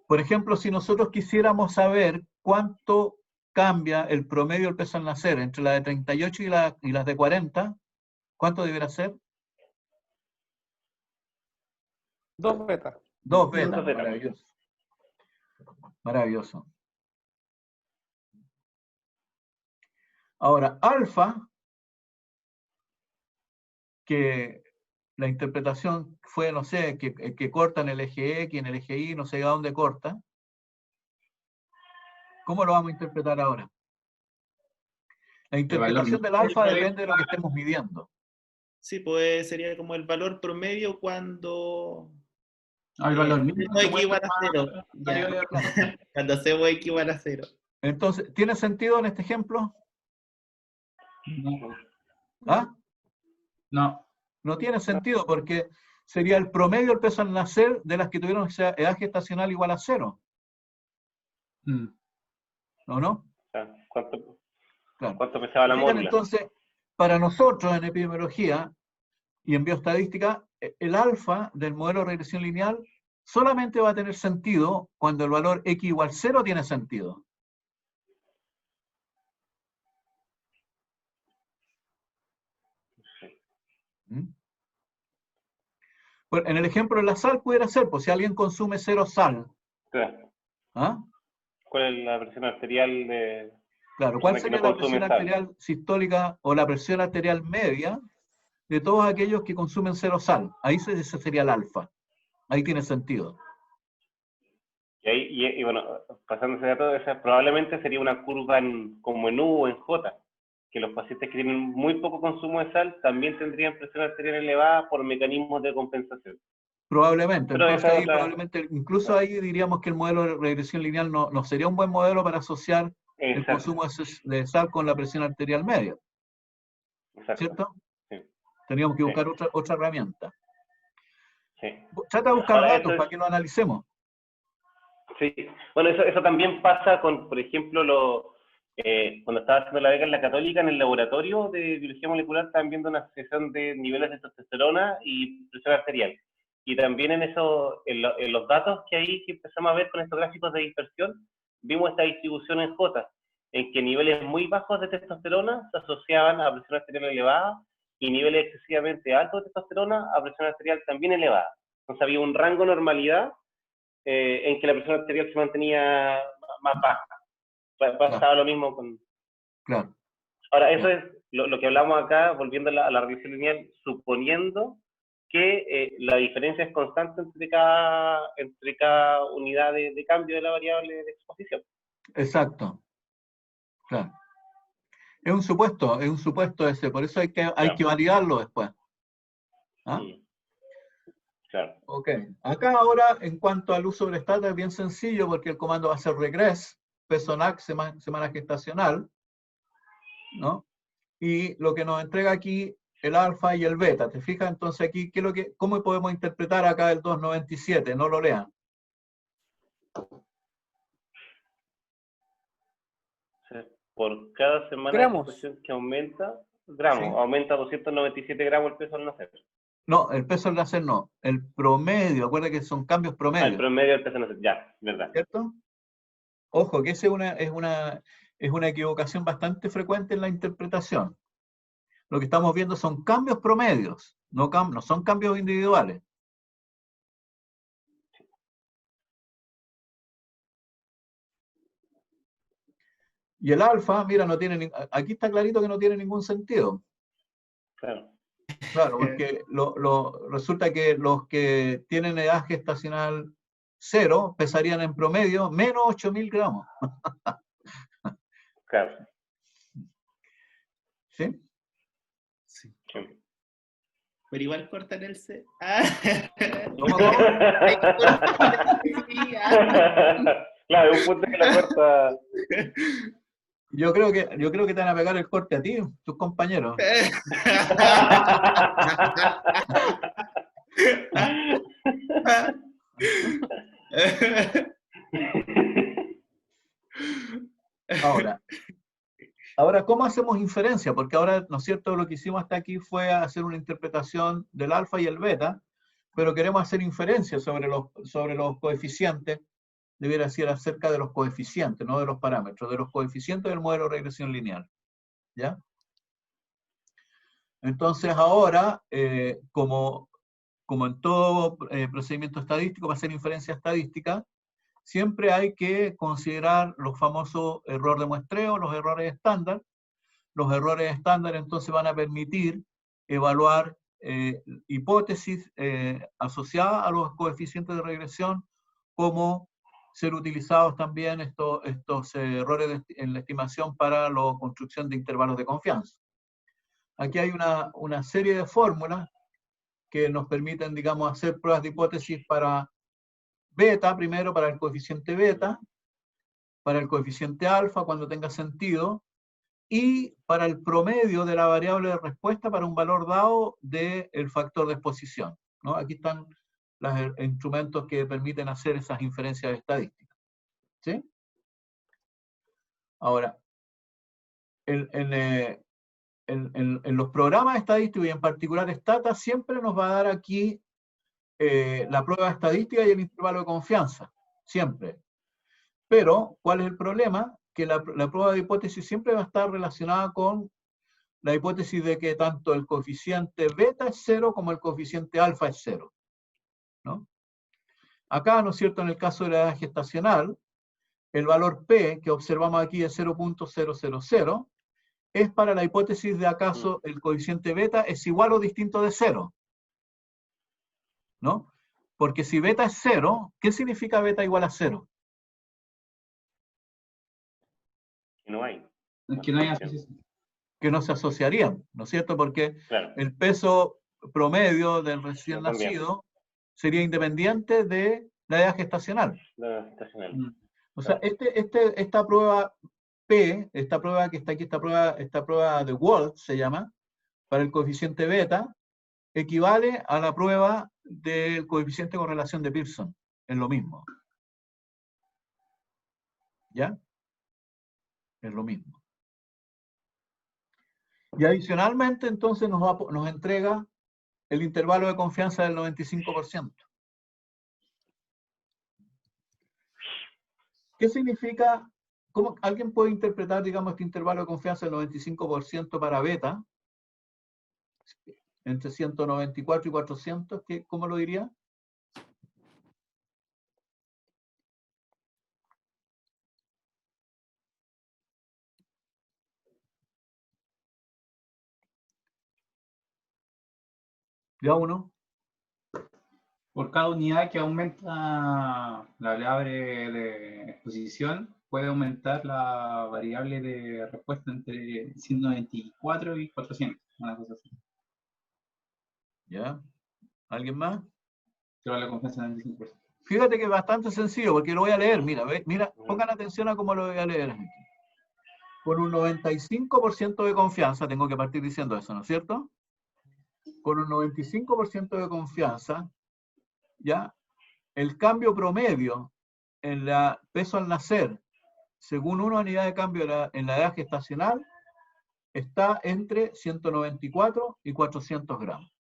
Por ejemplo, si nosotros quisiéramos saber cuánto cambia el promedio del peso al nacer entre la de 38 y las de 40, ¿cuánto debería ser? 2 betas. 2 betas, Dos betas. maravilloso. Maravilloso. Ahora, alfa, que la interpretación fue, no sé, que corta en el eje X, en el eje Y, no sé a dónde corta. ¿Cómo lo vamos a interpretar ahora? La interpretación del alfa depende de lo que estemos midiendo. Sí, pues sería como el valor promedio cuando El valor mínimo C que x muestra igual a 0. la Ya. variable de Claro. Cuando C x igual a 0. Entonces, ¿tiene sentido en este ejemplo? No, ¿Ah? no. No tiene sentido porque sería el promedio del peso al nacer de las que tuvieron edad gestacional igual a 0. Mm. ¿O no? ¿Cuánto Claro. pesaba la Fíjense, mórula? entonces, para nosotros en epidemiología y en bioestadística, el alfa del modelo de regresión lineal solamente va a tener sentido cuando el valor x igual 0 tiene sentido. ¿Mm? Pues en el ejemplo de la sal pudiera ser, pues si alguien consume 0 sal, Claro. ¿ah? ¿Cuál es la presión arterial de Claro, ¿cuál persona que sería no la presión consume sal? arterial sistólica o la presión arterial media de todos aquellos que consumen 0 sal? Ahí ese sería el alfa. Ahí tiene sentido. Y bueno, pasándose de todo, esa probablemente sería una curva como en U o en J, que los pacientes que tienen muy poco consumo de sal también tendrían presión arterial elevada por mecanismos de compensación. Probablemente. Pero Entonces esa es ahí otra... probablemente, incluso ahí diríamos que el modelo de regresión lineal no sería un buen modelo para asociar el Exacto, consumo de sal con la presión arterial media, exacto. ¿cierto? Sí, Teníamos que sí, buscar otra herramienta. sí. Trata de buscar Ahora, datos eso es... para que lo analicemos. Sí, bueno, eso también pasa con, por ejemplo, cuando estaba haciendo la beca en la Católica, en el laboratorio de biología molecular, estaban viendo una asociación de niveles de testosterona y presión arterial. Y también en los datos que ahí que empezamos a ver con estos gráficos de dispersión, vimos esta distribución en J, en que niveles muy bajos de testosterona se asociaban a presión arterial elevada y niveles excesivamente altos de testosterona a presión arterial también elevada. Entonces había un rango de normalidad en que la presión arterial se mantenía más baja. Pasaba Claro. lo mismo con... Claro. Ahora, eso es lo que hablamos acá, volviendo a la revisión lineal, suponiendo que la diferencia es constante entre cada unidad de cambio de la variable de exposición. Exacto. Claro. Es un supuesto ese, por eso hay que validarlo después. ¿Ah? Claro. Ok. Acá ahora, en cuanto al uso del estándar, es bien sencillo porque el comando va a ser regress, peso NAC, semana gestacional, ¿no? Y lo que nos entrega aquí el alfa y el beta. ¿Te fijas? Entonces aquí, ¿cómo podemos interpretar acá el 297? No lo lean. Por cada semana Gramos. de exposición que aumenta, gramos, Sí. aumenta 297 gramos el peso al nacer. No, el peso al nacer no. El promedio, acuerda que son cambios El promedio, promedio del peso al nacer, ya, verdad. ¿cierto? Ojo, que esa es una equivocación bastante frecuente en la interpretación. Lo que estamos viendo son cambios promedios, no son cambios individuales. Y el alfa, mira, aquí está clarito que no tiene ningún sentido. Claro. Claro, porque resulta que los que tienen edad gestacional 0 pesarían en promedio menos 8.000 gramos. Claro. ¿Sí? Sí. Sí. Pero igual cortan el C. Ah. ¿Cómo? Claro, un punto que la corta. Yo creo que te van a pegar el corte a ti, tus compañeros. Ahora, ¿cómo hacemos inferencia? Porque ahora, ¿no es cierto?, lo que hicimos hasta aquí fue hacer una interpretación del alfa y el beta, pero queremos hacer inferencia sobre los coeficientes, debiera ser acerca de los coeficientes, no de los parámetros, de los coeficientes del modelo de regresión lineal. ¿Ya? Entonces ahora, como en todo procedimiento estadístico, para hacer inferencia estadística, siempre hay que considerar los famosos errores de muestreo, los errores estándar. Los errores estándar entonces van a permitir evaluar hipótesis asociadas a los coeficientes de regresión, como ser utilizados también estos errores en la estimación para la construcción de intervalos de confianza. Aquí hay una serie de fórmulas que nos permiten, digamos, hacer pruebas de hipótesis para beta, primero para el coeficiente beta, para el coeficiente alfa cuando tenga sentido, y para el promedio de la variable de respuesta para un valor dado del factor de exposición, ¿no? Aquí están los instrumentos que permiten hacer esas inferencias estadísticas. ¿Sí? Ahora, en los programas estadísticos y en particular Stata siempre nos va a dar aquí la prueba estadística y el intervalo de confianza, siempre. Pero, ¿cuál es el problema? Que la prueba de hipótesis siempre va a estar relacionada con la hipótesis de que tanto el coeficiente beta es 0 como el coeficiente alfa es 0. ¿No? Acá, ¿no es cierto?, en el caso de la edad gestacional, el valor P que observamos aquí es 0.000, es para la hipótesis de acaso el coeficiente beta es igual o distinto de 0. ¿No? Porque si beta es 0, ¿qué significa beta igual a 0? No hay. Que no hay asociación. Que no se asociarían, ¿no es cierto? Porque Claro. el peso promedio del recién No, también. nacido sería independiente de la edad gestacional. La gestacional. O sea, esta prueba P, esta prueba que está aquí, esta prueba de Wald se llama, para el coeficiente beta, equivale a la prueba del coeficiente de correlación de Pearson. Es lo mismo. ¿Ya? Es lo mismo. Y adicionalmente, entonces, nos entrega el intervalo de confianza del 95%. ¿Qué significa? ¿Cómo alguien puede interpretar, digamos, este intervalo de confianza del 95% para beta, entre 194 y 400? ¿Cómo lo diría? ¿Ya uno? Por cada unidad que aumenta la variable de exposición, puede aumentar la variable de respuesta entre 194 y 400, una cosa así. ¿Ya? ¿Alguien más? Que va la confianza en 95%. Fíjate que es bastante sencillo, porque lo voy a leer. Mira, pongan atención a cómo lo voy a leer. Con un 95% de confianza, tengo que partir diciendo eso, ¿no es cierto? Con un 95% de confianza, ¿ya? El cambio promedio en la peso al nacer, según una unidad de cambio en la edad gestacional, está entre 194 y 400 gramos.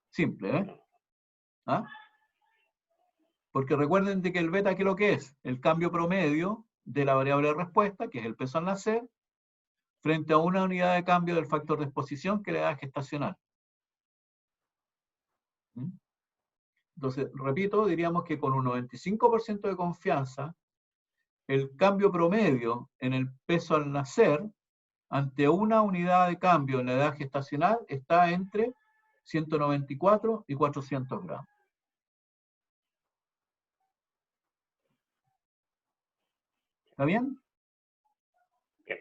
Simple, ¿eh? ¿Ah? Porque recuerden de que el beta, ¿qué es lo que es? El cambio promedio de la variable de respuesta, que es el peso al nacer, frente a una unidad de cambio del factor de exposición, que es la edad gestacional. Entonces, repito, diríamos que con un 95% de confianza, el cambio promedio en el peso al nacer ante una unidad de cambio en la edad gestacional está entre 194 y 400 gramos. ¿Está bien? Bien.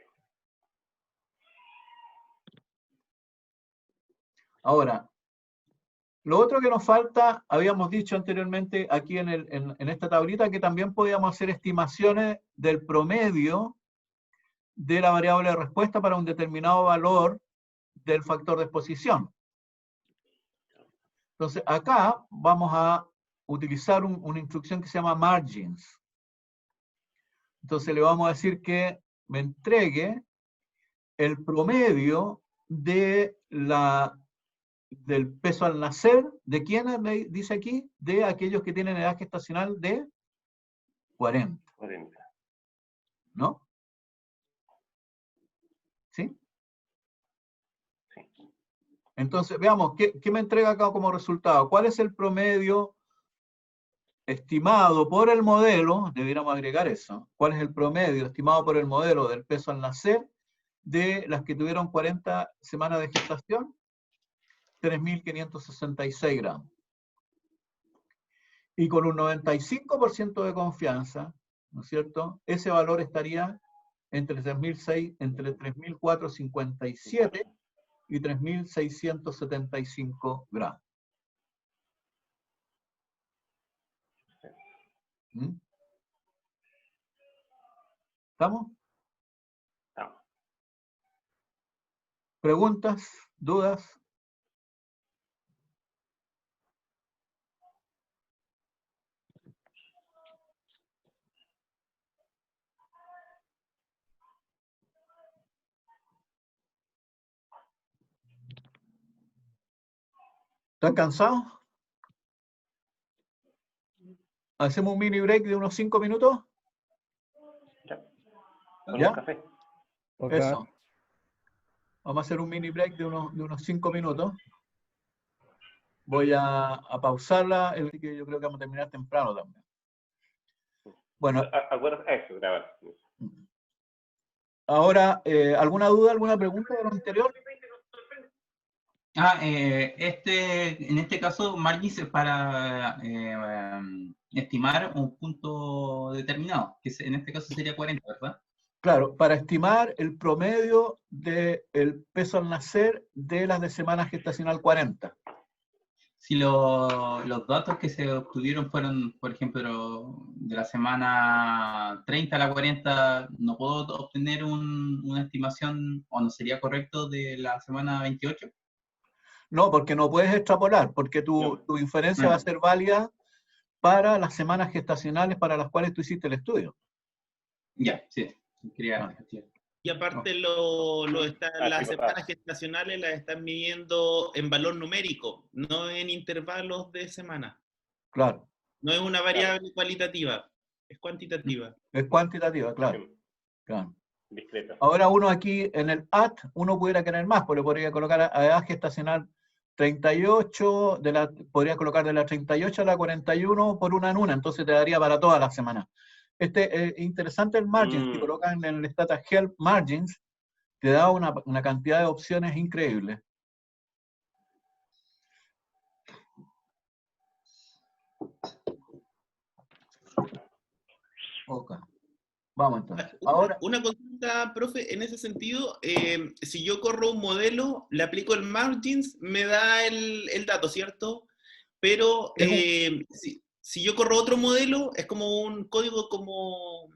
Ahora, lo otro que nos falta, habíamos dicho anteriormente aquí en esta tablita, que también podíamos hacer estimaciones del promedio de la variable de respuesta para un determinado valor del factor de exposición. Entonces, acá vamos a utilizar una instrucción que se llama margins. Entonces, le vamos a decir que me entregue el promedio de del peso al nacer. ¿De quiénes me dice aquí? De aquellos que tienen edad gestacional de 40. 40. ¿No? ¿Sí? Sí. Entonces, veamos, ¿qué me entrega acá como resultado? ¿Cuál es el promedio estimado por el modelo? Debiéramos agregar eso. ¿Cuál es el promedio estimado por el modelo del peso al nacer de las que tuvieron 40 semanas de gestación? 3.566 gramos. Y con un 95% de confianza, ¿no es cierto? Ese valor estaría entre 3.457 y 3.675 gramos. ¿Mm? ¿Estamos? Estamos. ¿Preguntas? ¿Dudas? ¿Están cansados? ¿Hacemos un mini break de unos 5 minutos? Ya. ¿Ya? Un café. Ok. Eso. Vamos a hacer un mini break de unos 5 minutos. Voy a pausarla, que yo creo que vamos a terminar temprano también. Bueno, Acuérdate eso, grabar. ahora, ¿alguna duda, alguna pregunta de lo anterior? En este caso, margins es para estimar un punto determinado, que en este caso sería 40, ¿verdad? Claro, para estimar el promedio del peso al nacer de las de semana gestacional 40. Si los datos que se obtuvieron fueron, por ejemplo, de la semana 30 a la 40, ¿no puedo obtener una estimación, o no sería correcto, de la semana 28? No, porque no puedes extrapolar, porque tu inferencia va a ser válida para las semanas gestacionales para las cuales tú hiciste el estudio. Ya, sí. Quería... Y aparte las semanas gestacionales las están midiendo en valor numérico, no en intervalos de semana. Claro. No es una variable cualitativa, es cuantitativa. Es cuantitativa, claro. Sí. Claro. Discreta. Ahora uno aquí en el AT, uno pudiera querer más, porque podría colocar a edad gestacional 38, podría colocar de la 38 a la 41 por una en una, entonces te daría para todas las semanas. Interesante el margin, si colocan en el Stata Help Margins, te da una cantidad de opciones increíbles. Ok. Vamos entonces. Ahora, una consulta, profe, en ese sentido, si yo corro un modelo, le aplico el margins, me da el dato, ¿cierto? Pero si yo corro otro modelo, es como un código como...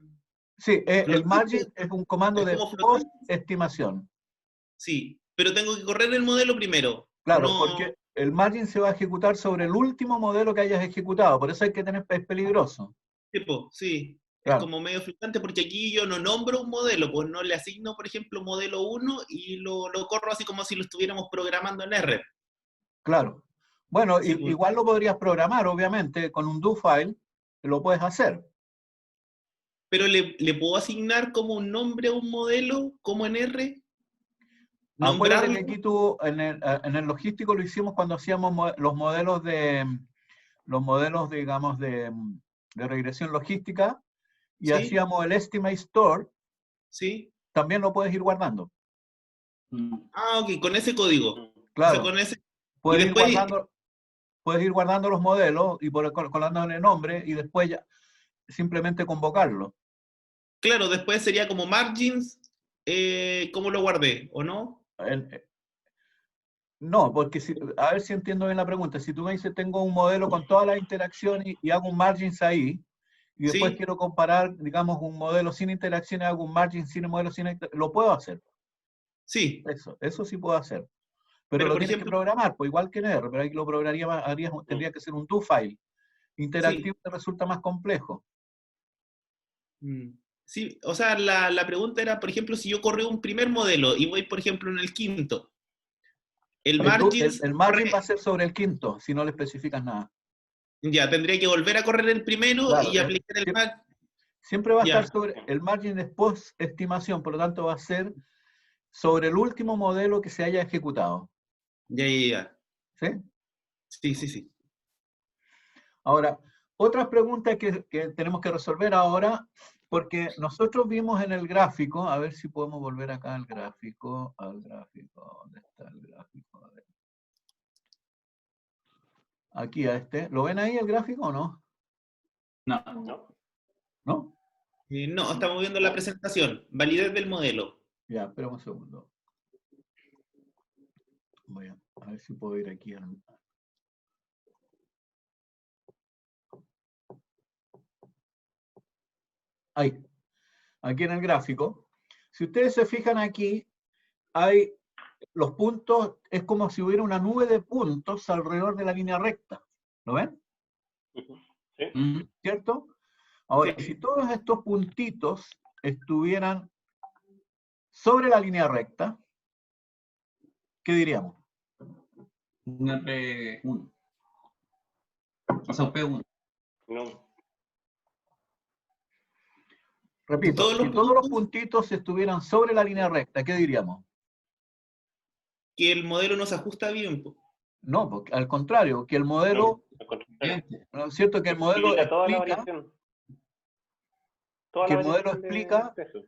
Sí, el margin es un comando de post-estimación. Sí, pero tengo que correr el modelo primero. Claro, no... porque el margin se va a ejecutar sobre el último modelo que hayas ejecutado, por eso hay que tener, es peligroso. Sí, claro. Es como medio fluctuante porque aquí yo no nombro un modelo, pues no le asigno, por ejemplo, modelo 1 y lo corro así como si lo estuviéramos programando en R. Claro. Bueno, Sí, pues. igual lo podrías programar, obviamente, con un do file, lo puedes hacer. Pero le puedo asignar como un nombre a un modelo, como en R. Acuérdate Nombrarlo. que aquí tú, en el logístico lo hicimos cuando hacíamos los modelos, digamos, de regresión logística, y ¿Sí? hacíamos el Estimate Store, Sí. también lo puedes ir guardando. Ah, ok, con ese código. O sea, Claro, con ese. Y puedes ir después, guardando los modelos y colándole el nombre y después ya simplemente convocarlo. claro, después sería como margins, ¿cómo lo guardé? ¿O no? No, porque a ver si entiendo bien la pregunta. Si tú me dices, tengo un modelo con todas las interacciones y hago un margins ahí, y después Sí, quiero comparar, digamos, un modelo sin interacciones, hago un margin sin un modelo sin interacciones, lo puedo hacer. sí. Eso sí puedo hacer. Pero Pero lo por tienes que ejemplo, programar, pues igual que en R, pero ahí lo programaría, tendría que ser un do file. sí. Interactivo te resulta más complejo. Sí, o sea, la pregunta era, por ejemplo, si yo corro un primer modelo y voy, por ejemplo, en el quinto, el margins, El margin va a ser sobre el quinto, si no le especificas nada. ya, tendría que volver a correr el primero Claro, y aplicar el margin. siempre va a estar Ya, sobre el margin de post estimación, por lo tanto va a ser sobre el último modelo que se haya ejecutado. ya. ¿Sí? Sí, sí, sí. Ahora, otras preguntas que tenemos que resolver ahora, porque nosotros vimos en el gráfico, a ver si podemos volver acá al gráfico, ¿dónde está el gráfico? A ver. Aquí a este, ¿lo ven ahí el gráfico o no? No. ¿No? ¿No? No, estamos viendo la presentación, validez del modelo. Ya, espera un segundo. Voy a ver si puedo ir aquí al... Ahí, aquí en el gráfico. Si ustedes se fijan aquí, hay los puntos, es como si hubiera una nube de puntos alrededor de la línea recta. ¿Lo ven? ¿Sí? ¿Cierto? Ahora, Sí. si todos estos puntitos estuvieran sobre la línea recta, ¿qué diríamos? Un R1. O sea, un P1. No. Repito, Todos si los todos los puntos puntitos estuvieran sobre la línea recta, ¿qué diríamos? que el modelo no se ajusta bien. Po. No, porque al contrario, que el No, modelo, al contrario. ¿no es cierto? Que el modelo Explica toda la explica, variación. Toda la variación de explica peso.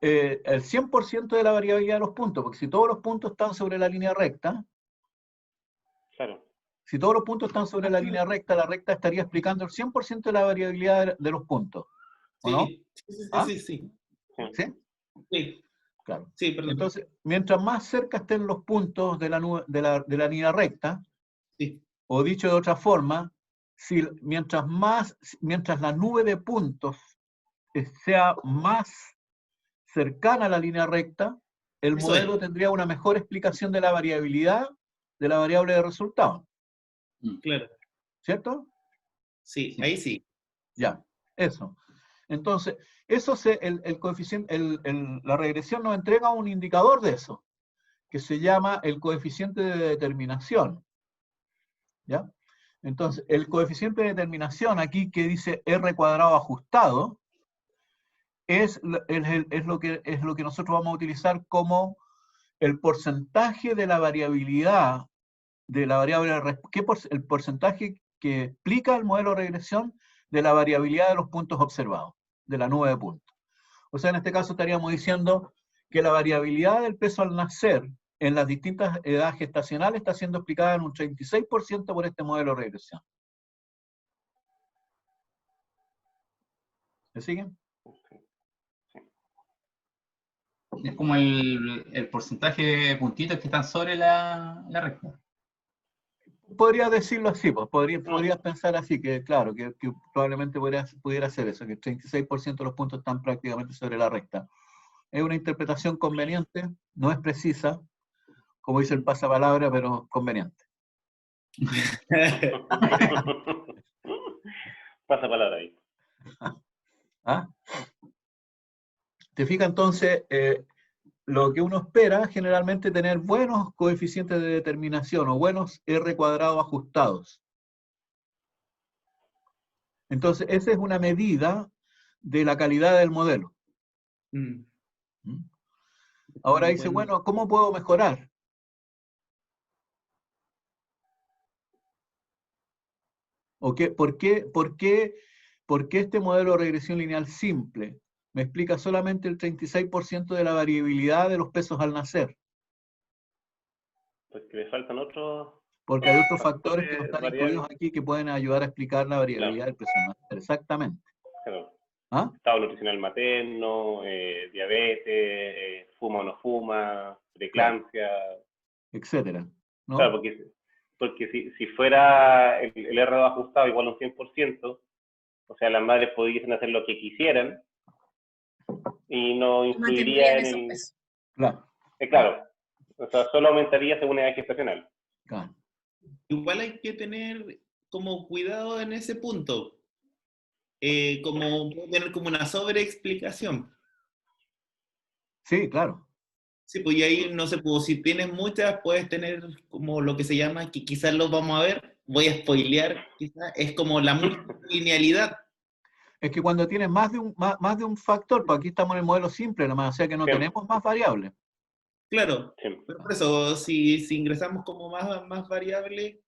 el 100% de la variabilidad de los puntos, porque si todos los puntos están sobre la línea recta, Claro. si todos los puntos están sobre la recta estaría explicando el 100% de la variabilidad de los puntos, ¿o no? Sí, sí, ¿Ah? sí, sí. ¿Sí? Sí, Claro. sí, perdón. Entonces, mientras más cerca estén los puntos de la línea recta, Sí, o dicho de otra forma, mientras la nube de puntos sea más cercana a la línea recta, el eso es. modelo tendría una mejor explicación de la variabilidad de la variable de resultado. Claro. ¿Cierto? Sí, Sí. ahí sí. Ya, eso. Entonces, el coeficiente, la regresión nos entrega un indicador de eso, que se llama el coeficiente de determinación. ¿Ya? Entonces, el coeficiente de determinación aquí que dice R cuadrado ajustado, es lo que nosotros vamos a utilizar como el porcentaje de la variabilidad de la variable, el porcentaje que explica el modelo de regresión de la variabilidad de los puntos observados, de la nube de puntos. O sea, en este caso estaríamos diciendo que la variabilidad del peso al nacer en las distintas edades gestacionales está siendo explicada en un 36% por este modelo de regresión. ¿Me siguen? Es como el porcentaje de puntitos que están sobre la recta. Podría decirlo así, pues podrías pensar así, que claro, que probablemente pudiera ser eso, que el 36% de los puntos están prácticamente sobre la recta. Es una interpretación conveniente, no es precisa, como dice el pasapalabra, pero conveniente. Pasa palabra ahí. ¿Ah? ¿Te fijas entonces? Lo que uno espera generalmente tener buenos coeficientes de determinación o buenos R cuadrados ajustados. Entonces, esa es una medida de la calidad del modelo. Ahora dice, bueno, ¿cómo puedo mejorar? ¿O por qué este modelo de regresión lineal simple me explica solamente el 36% de la variabilidad de los pesos al nacer. Porque le faltan otros Porque hay otros factores que no están variables. incluidos aquí que pueden ayudar a explicar la variabilidad del peso al nacer. Exactamente. Claro. ¿Ah? Estado nutricional materno, diabetes, fuma o no fuma, preeclampsia. Etcétera, ¿no? Claro, porque si fuera el R2 ajustado igual a un 100%, o sea, las madres pudiesen hacer lo que quisieran y no influiría Mantendrían en esos el... pesos. Claro, claro, o sea, solo aumentaría según edad gestacional. claro. Igual hay que tener como cuidado en ese punto. Como tener como una sobreexplicación. Sí, claro. Sí, pues y ahí, no sé, pues si tienes muchas, puedes tener como lo que se llama, que quizás lo vamos a ver, voy a spoilear, quizás, es como la multilinealidad. Es que cuando tienes más de un factor, pues aquí estamos en el modelo simple nomás, o sea que no Sí. tenemos más variables. Claro, Sí. pero por eso, si ingresamos como más variable,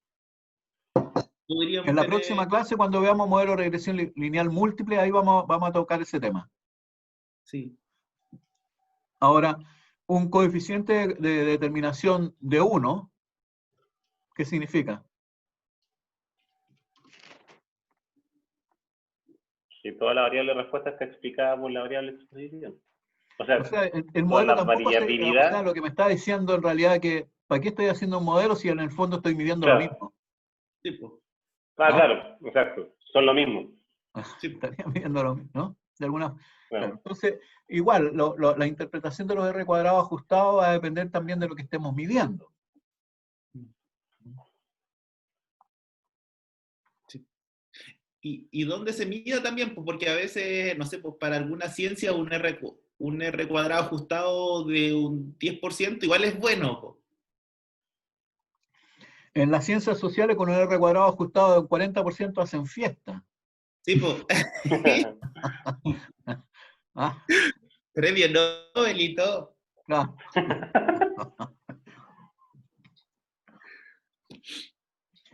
podríamos En la tener... próxima clase, cuando veamos modelo de regresión lineal múltiple, ahí vamos a tocar ese tema. Sí. Ahora, un coeficiente de determinación de 1, ¿qué significa? Que toda la variable de respuesta está explicada por la variable de exposición. O sea, O sea, el toda modelo la tampoco o variabilidad... sea, lo que me está diciendo en realidad que, ¿para qué estoy haciendo un modelo si en el fondo estoy midiendo lo Claro. mismo? Sí, pues. Ah, ¿No? claro, exacto. Son lo mismo. Sí. Estaría midiendo lo mismo, ¿no? De alguna Claro. claro. Entonces, igual, la interpretación de los R cuadrados ajustados va a depender también de lo que estemos midiendo. Y dónde se mida también, pues porque a veces, no sé, pues para alguna ciencia un R cuadrado ajustado de un 10% igual es bueno. Pues. En las ciencias sociales, con un R cuadrado ajustado de un 40% hacen fiesta. Sí, pues. ¿Ah? Premio Nobel y todo. Claro.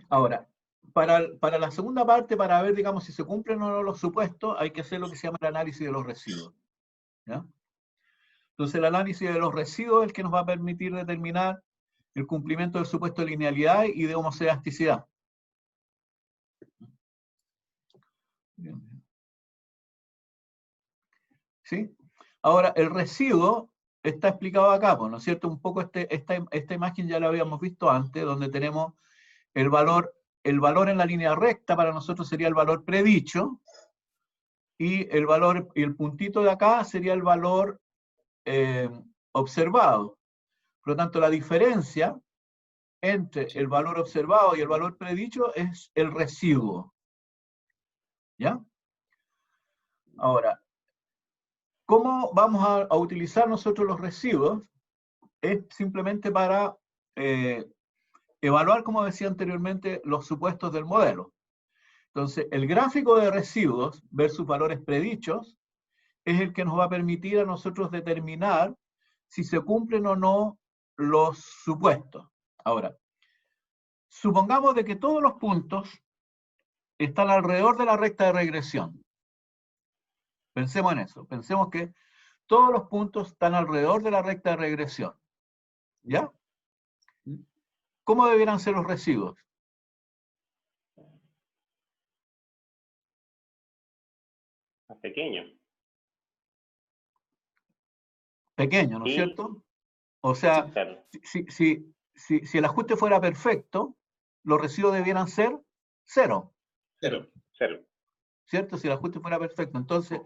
Ahora, para la segunda parte, para ver, digamos, si se cumplen o no los supuestos, hay que hacer lo que se llama el análisis de los residuos. ¿Ya? Entonces, el análisis de los residuos es el que nos va a permitir determinar el cumplimiento del supuesto de linealidad y de homoelasticidad. ¿Sí? Ahora, el residuo está explicado acá, ¿no es cierto? Un poco esta imagen ya la habíamos visto antes, donde tenemos el valor en la línea recta para nosotros sería el valor predicho, y el puntito de acá sería el valor observado. Por lo tanto, la diferencia entre el valor observado y el valor predicho es el residuo. ¿Ya? Ahora, ¿cómo vamos a utilizar nosotros los residuos? Es simplemente para evaluar, como decía anteriormente, los supuestos del modelo. Entonces, el gráfico de residuos versus valores predichos es el que nos va a permitir a nosotros determinar si se cumplen o no los supuestos. Ahora, supongamos de que todos los puntos están alrededor de la recta de regresión. Pensemos en eso. Pensemos que todos los puntos están alrededor de la recta de regresión. ¿Ya? ¿Cómo debieran ser los residuos? Más pequeño. Pequeño, ¿no es Sí. cierto? O sea, Claro. si el ajuste fuera perfecto, los residuos debieran ser 0. Cero. ¿Cierto? Si el ajuste fuera perfecto. Entonces,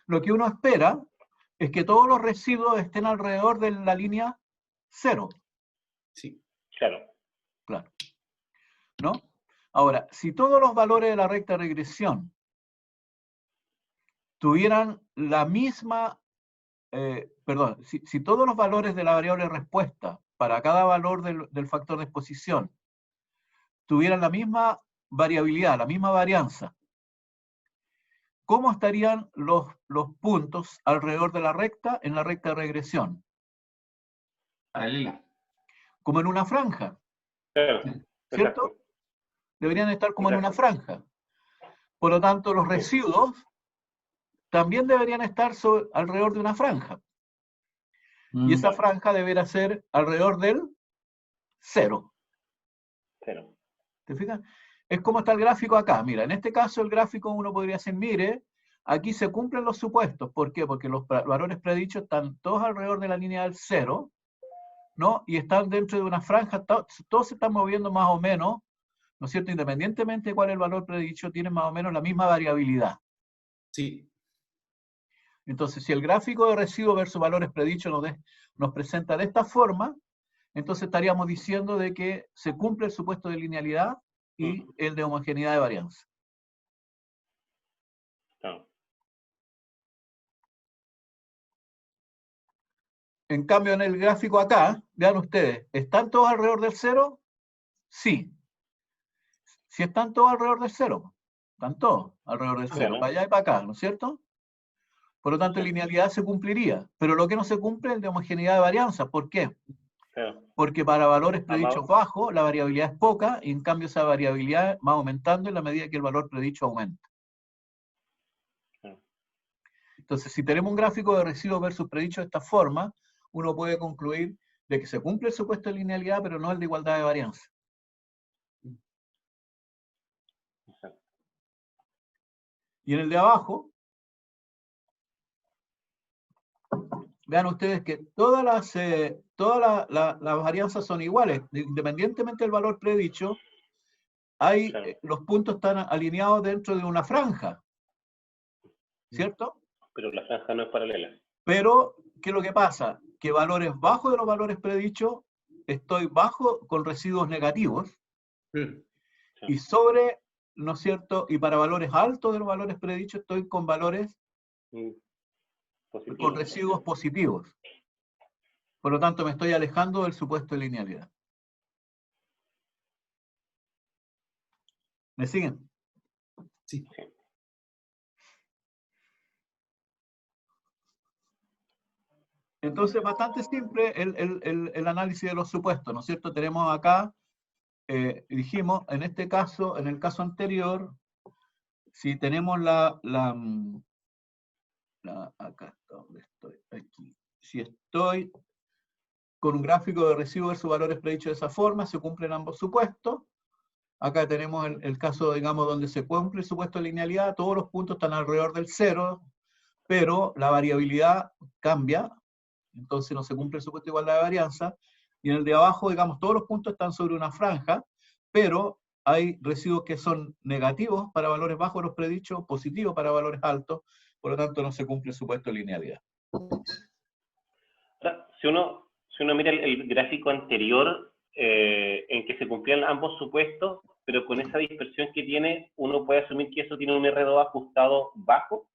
lo que uno espera es que todos los residuos estén alrededor de la línea 0. Sí. Claro. Claro. ¿No? Ahora, si todos los valores de la recta de regresión tuvieran la misma, si todos los valores de la variable respuesta para cada valor del factor de exposición tuvieran la misma variabilidad, la misma varianza, ¿cómo estarían los puntos alrededor de la recta en la recta de regresión? Paralela. Como en una franja, Claro. ¿cierto? Exacto. Deberían estar como en una Exacto. franja. Por lo tanto, los residuos también deberían estar alrededor de una franja. Y esa franja deberá ser alrededor del 0. 0. ¿Te fijas? Es como está el gráfico acá. Mira, en este caso el gráfico uno podría decir, mire, aquí se cumplen los supuestos. ¿Por qué? Porque los valores predichos están todos alrededor de la línea del 0, ¿no? Y están dentro de una franja, todos se están moviendo más o menos, ¿no es cierto? Independientemente de cuál es el valor predicho, tienen más o menos la misma variabilidad. Sí. Entonces, si el gráfico de residuo versus valores predichos nos presenta de esta forma, entonces estaríamos diciendo de que se cumple el supuesto de linealidad y el de homogeneidad de varianza. Claro. En cambio, en el gráfico acá, vean ustedes, ¿están todos alrededor del 0? Sí. Si están todos alrededor del 0, están todos alrededor del 0, para allá y para acá, ¿no es cierto? Por lo tanto, la linealidad se cumpliría, pero lo que no se cumple es el de homogeneidad de varianza. ¿Por qué? Claro. Porque para valores predichos bajos, la variabilidad es poca, y en cambio esa variabilidad va aumentando en la medida que el valor predicho aumenta. Entonces, si tenemos un gráfico de residuo versus predicho de esta forma, uno puede concluir de que se cumple el supuesto de linealidad, pero no el de igualdad de varianza. Y en el de abajo, vean ustedes que todas las varianzas son iguales, independientemente del valor predicho, los puntos están alineados dentro de una franja, ¿cierto? Pero la franja no es paralela. Pero, ¿qué es lo que pasa? Que valores bajos de los valores predichos, estoy bajo con residuos negativos, y sobre, ¿no es cierto? Y para valores altos de los valores predichos, estoy con valores con residuos positivos. Por lo tanto, me estoy alejando del supuesto de linealidad. ¿Me siguen? Sí. Entonces, bastante simple el análisis de los supuestos, ¿no es cierto? Tenemos acá, dijimos, en este caso, en el caso anterior, si tenemos acá está donde estoy, aquí. Si estoy con un gráfico de residuo versus valores predichos de esa forma, se cumplen ambos supuestos. Acá tenemos el caso, digamos, donde se cumple el supuesto de linealidad, todos los puntos están alrededor del 0, pero la variabilidad cambia, entonces no se cumple el supuesto de igualdad de varianza. Y en el de abajo, digamos, todos los puntos están sobre una franja, pero hay residuos que son negativos para valores bajos los predichos, positivos para valores altos, por lo tanto no se cumple el supuesto de linealidad. Ahora, si uno mira el gráfico anterior, en que se cumplían ambos supuestos, pero con esa dispersión que tiene, uno puede asumir que eso tiene un R2 ajustado bajo,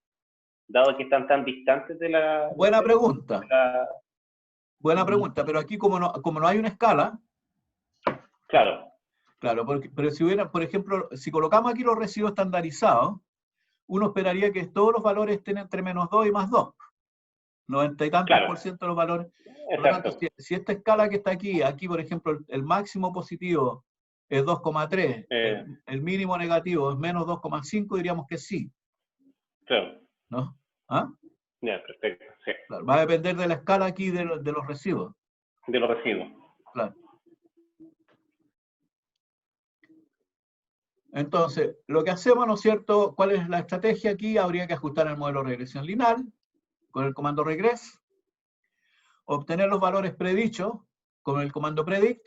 dado que están tan distantes de la... Buena pregunta. Buena pregunta, pero aquí como no hay una escala... Claro. Claro, pero si hubiera, por ejemplo, si colocamos aquí los residuos estandarizados, uno esperaría que todos los valores estén entre -2 y +2. 90 y tantos por ciento de los valores. Por lo tanto, si esta escala que está aquí, por ejemplo, el máximo positivo es 2,3, el mínimo negativo es -2,5, diríamos que sí. Claro. ¿No? ¿Ah? Ya, perfecto. Sí. Claro, va a depender de la escala aquí de los residuos. De los residuos. Claro. Entonces, lo que hacemos, ¿no es cierto? ¿Cuál es la estrategia aquí? Habría que ajustar el modelo de regresión lineal con el comando regress, obtener los valores predichos con el comando predict,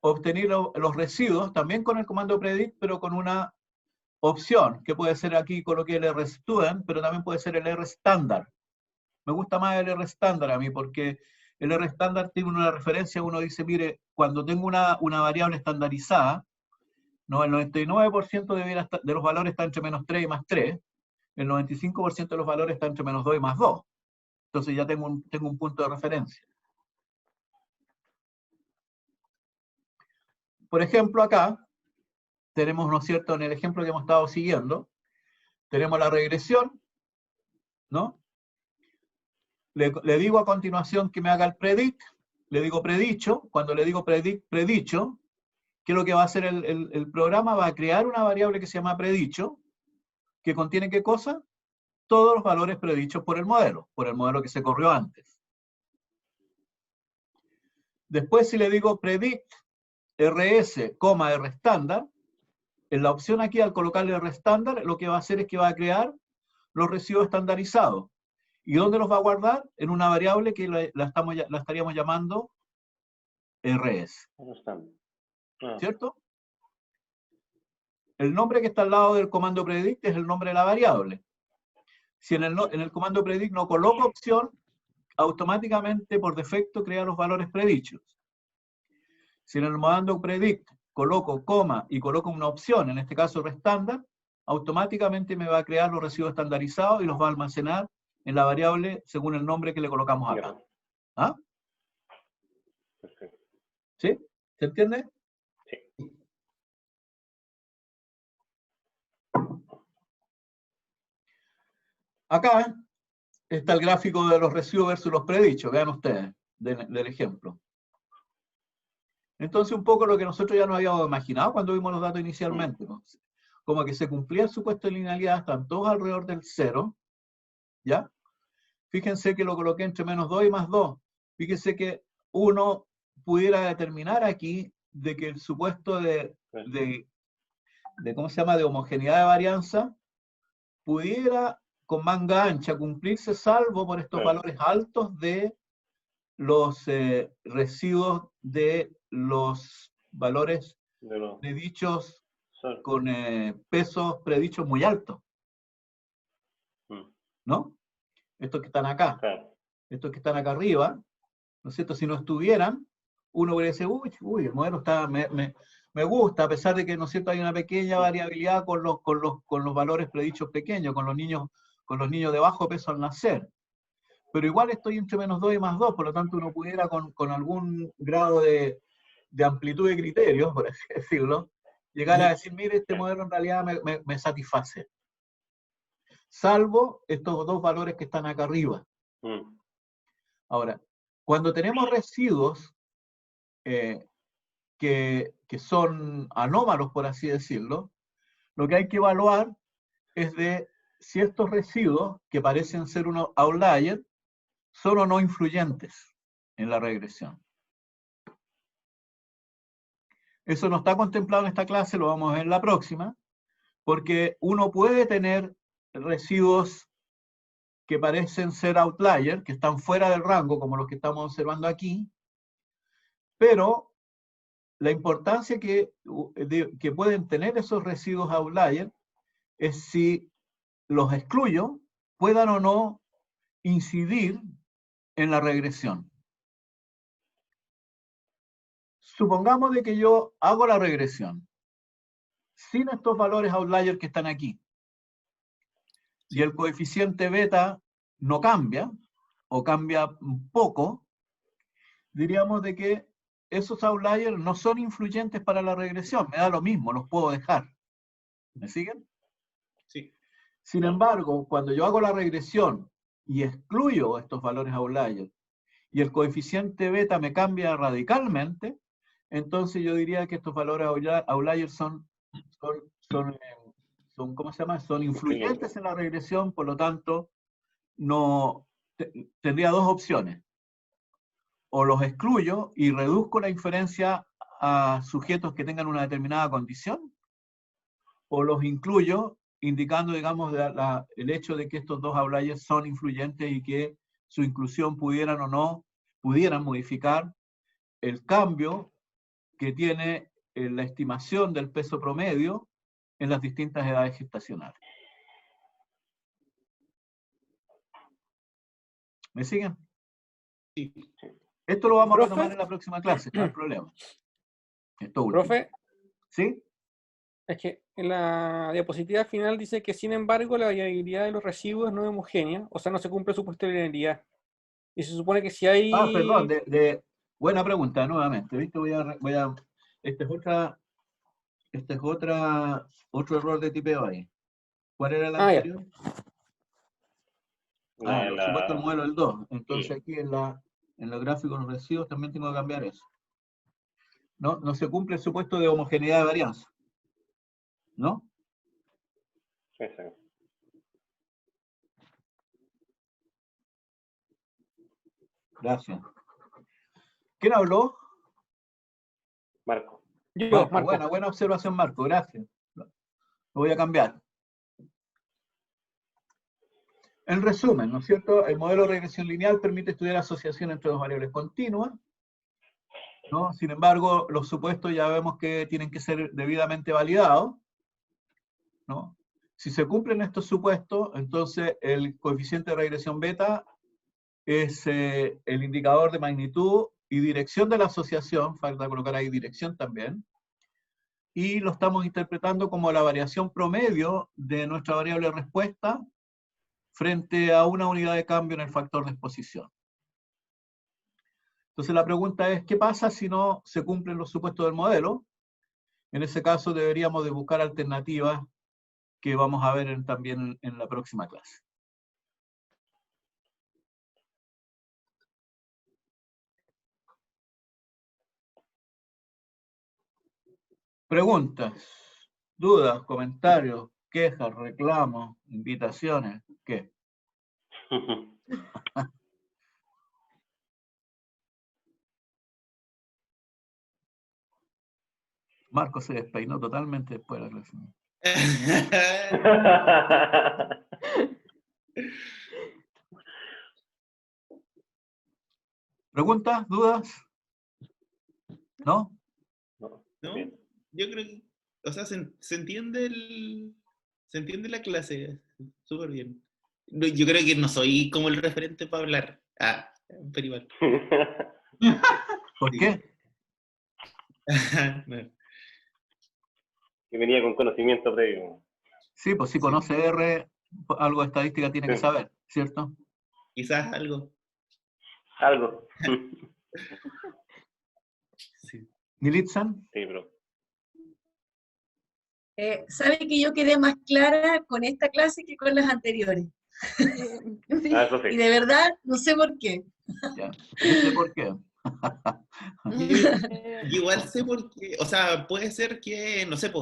obtener los residuos también con el comando predict, pero con una opción, que puede ser aquí coloqué el rstudent, pero también puede ser el restándar. Me gusta más el estándar a mí, porque el estándar tiene una referencia, uno dice, mire, cuando tengo una variable estandarizada, no, el 99% de los valores está entre -3 y +3, el 95% de los valores está entre -2 y +2. Entonces ya tengo un punto de referencia. Por ejemplo, acá tenemos, ¿no es cierto?, en el ejemplo que hemos estado siguiendo, tenemos la regresión, ¿no? Le digo a continuación que me haga el predict, le digo predicho, cuando le digo predicho, ¿qué es lo que va a hacer el programa? Va a crear una variable que se llama predicho, que contiene ¿qué cosa? todos los valores predichos por el modelo que se corrió antes. Después, si le digo predict rs, r estándar, en la opción aquí, al colocarle r estándar, lo que va a hacer es que va a crear los residuos estandarizados. ¿Y dónde los va a guardar? En una variable que la estaríamos llamando rs. ¿Cierto? El nombre que está al lado del comando predict es el nombre de la variable. Si en el comando predict no coloco opción, automáticamente por defecto crea los valores predichos. Si en el comando predict coloco coma y coloco una opción, en este caso restándar, automáticamente me va a crear los residuos estandarizados y los va a almacenar en la variable según el nombre que le colocamos acá. ¿Ah? ¿Sí? ¿Se entiende? Sí. Acá está el gráfico de los residuos versus los predichos. Vean ustedes del ejemplo. Entonces, un poco lo que nosotros ya nos habíamos imaginado cuando vimos los datos inicialmente, ¿no? Como que se cumplía el supuesto de linealidad, están todos alrededor del 0, ¿ya? Fíjense que lo coloqué entre -2 y +2. Fíjense que uno pudiera determinar aquí de que el supuesto de ¿cómo se llama?, de homogeneidad de varianza, pudiera con manga ancha cumplirse, salvo por estos valores altos de los residuos de los valores predichos con pesos predichos muy altos. ¿No? Estos que están acá. Estos que están acá arriba, ¿no es cierto? Si no estuvieran, uno podría decir, uy, el modelo está, me gusta, a pesar de que, ¿no es cierto?, hay una pequeña variabilidad con los valores predichos pequeños, con los niños de bajo peso al nacer. Pero igual estoy entre -2 y +2, por lo tanto uno pudiera con algún grado de amplitud de criterio, por así decirlo, llegar a decir, mire, este modelo en realidad me satisface. Salvo estos dos valores que están acá arriba. Ahora, cuando tenemos residuos que son anómalos, por así decirlo, lo que hay que evaluar es de si estos residuos, que parecen ser unos outliers, son o no influyentes en la regresión. Eso no está contemplado en esta clase, lo vamos a ver en la próxima, porque uno puede tener residuos que parecen ser outliers, que están fuera del rango, como los que estamos observando aquí, pero la importancia que pueden tener esos residuos outliers es si los excluyo, puedan o no incidir en la regresión. Supongamos de que yo hago la regresión sin estos valores outliers que están aquí, y el coeficiente beta no cambia, o cambia un poco, diríamos de que esos outliers no son influyentes para la regresión, me da lo mismo, los puedo dejar. ¿Me siguen? Sí. Sin embargo, cuando yo hago la regresión y excluyo estos valores outliers, y el coeficiente beta me cambia radicalmente, entonces yo diría que estos valores outliers son ¿cómo se llama? Son influyentes en la regresión, por lo tanto, no tendría dos opciones. O los excluyo y reduzco la inferencia a sujetos que tengan una determinada condición, o los incluyo indicando, digamos, el hecho de que estos dos outliers son influyentes y que su inclusión pudieran o no, pudieran modificar el cambio que tiene la estimación del peso promedio en las distintas edades gestacionales. ¿Me siguen? Sí. Esto lo vamos a ¿Profe? retomar en la próxima clase, no hay problema. Esto último. Profe, ¿Sí? es que en la diapositiva final dice que, sin embargo, la variabilidad de los residuos no es homogénea, o sea, no se cumple el supuesto de linealidad. Y se supone que si hay... Ah, perdón, buena pregunta, nuevamente, ¿viste? Este es otro error de tipeo ahí. ¿Cuál era el anterior? Por supuesto el modelo del 2. Entonces aquí en los gráficos de los residuos también tengo que cambiar eso. No se cumple el supuesto de homogeneidad de varianza. ¿No? Exacto. Gracias. ¿Quién habló? Marco. Yo, Marco, Marco. buena observación, Marco, gracias. Lo voy a cambiar. En resumen, ¿no es cierto? El modelo de regresión lineal permite estudiar asociación entre dos variables continuas, ¿no? Sin embargo, los supuestos ya vemos que tienen que ser debidamente validados, ¿no? Si se cumplen estos supuestos, entonces el coeficiente de regresión beta es el indicador de magnitud y dirección de la asociación, falta colocar ahí dirección también, y lo estamos interpretando como la variación promedio de nuestra variable respuesta frente a una unidad de cambio en el factor de exposición. Entonces la pregunta es, ¿qué pasa si no se cumplen los supuestos del modelo? En ese caso deberíamos de buscar alternativas que vamos a ver también en la próxima clase. Preguntas, dudas, comentarios, quejas, reclamos, invitaciones, ¿qué? Marco se despeinó totalmente después de la clase. ¿Preguntas, dudas? ¿No? No, ¿No? bien. Yo creo que, o sea, se entiende se entiende la clase súper bien. No, yo creo que no soy como el referente para hablar. Pero igual. ¿Por Sí. qué? No. Que venía con conocimiento previo. Sí, pues si conoce R, algo de estadística tiene que Sí. saber, ¿cierto? Quizás algo. Algo. Sí. ¿Militsan? Sí, bro. Sabe que yo quedé más clara con esta clase que con las anteriores. Sí. Eso sí. Y de verdad, no sé por qué. Ya. Yo sé por qué. Yo igual sé porque, o sea, puede ser que, no sé,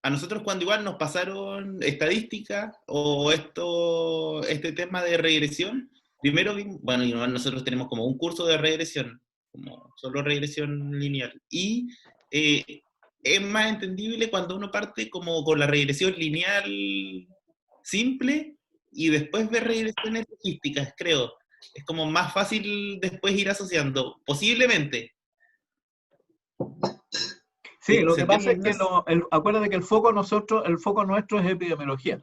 a nosotros cuando igual nos pasaron estadística o este tema de regresión, primero, bueno, igual nosotros tenemos como un curso de regresión, como solo regresión lineal, y es más entendible cuando uno parte como con la regresión lineal simple y después ve regresiones logísticas, creo. Es como más fácil después ir asociando, posiblemente. Sí, lo ¿Se que pasa es entiende? que acuérdate que el foco nuestro es epidemiología,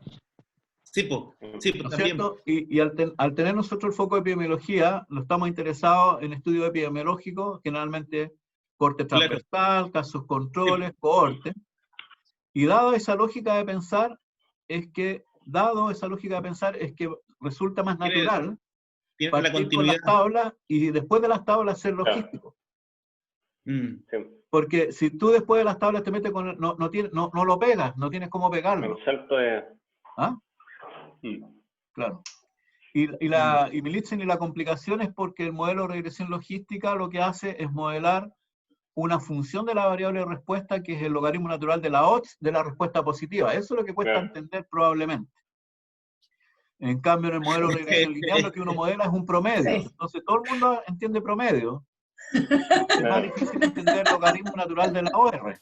Sí, pues ¿no es también. cierto? Y al tener nosotros el foco de epidemiología, lo estamos interesados en estudios epidemiológicos, generalmente corte Claro. transversal, casos controles, cohortes. Y dado esa lógica de pensar, es que resulta más natural Tiene la partir con las continuidad. tablas y después de las tablas ser logístico. Mm. Sí. Porque si tú después de las tablas te metes con... No lo pegas, no tienes cómo pegarlo. El salto es... ¿Ah? Mm. Claro. Y Militsen y la complicación es porque el modelo de regresión logística lo que hace es modelar una función de la variable de respuesta que es el logaritmo natural de la odds de la respuesta positiva. Eso es lo que cuesta Claro. entender probablemente. En cambio, en el modelo de regresión lineal lo que uno modela es un promedio. Sí. Entonces todo el mundo entiende promedio. Es más difícil entender el logaritmo natural de la OR.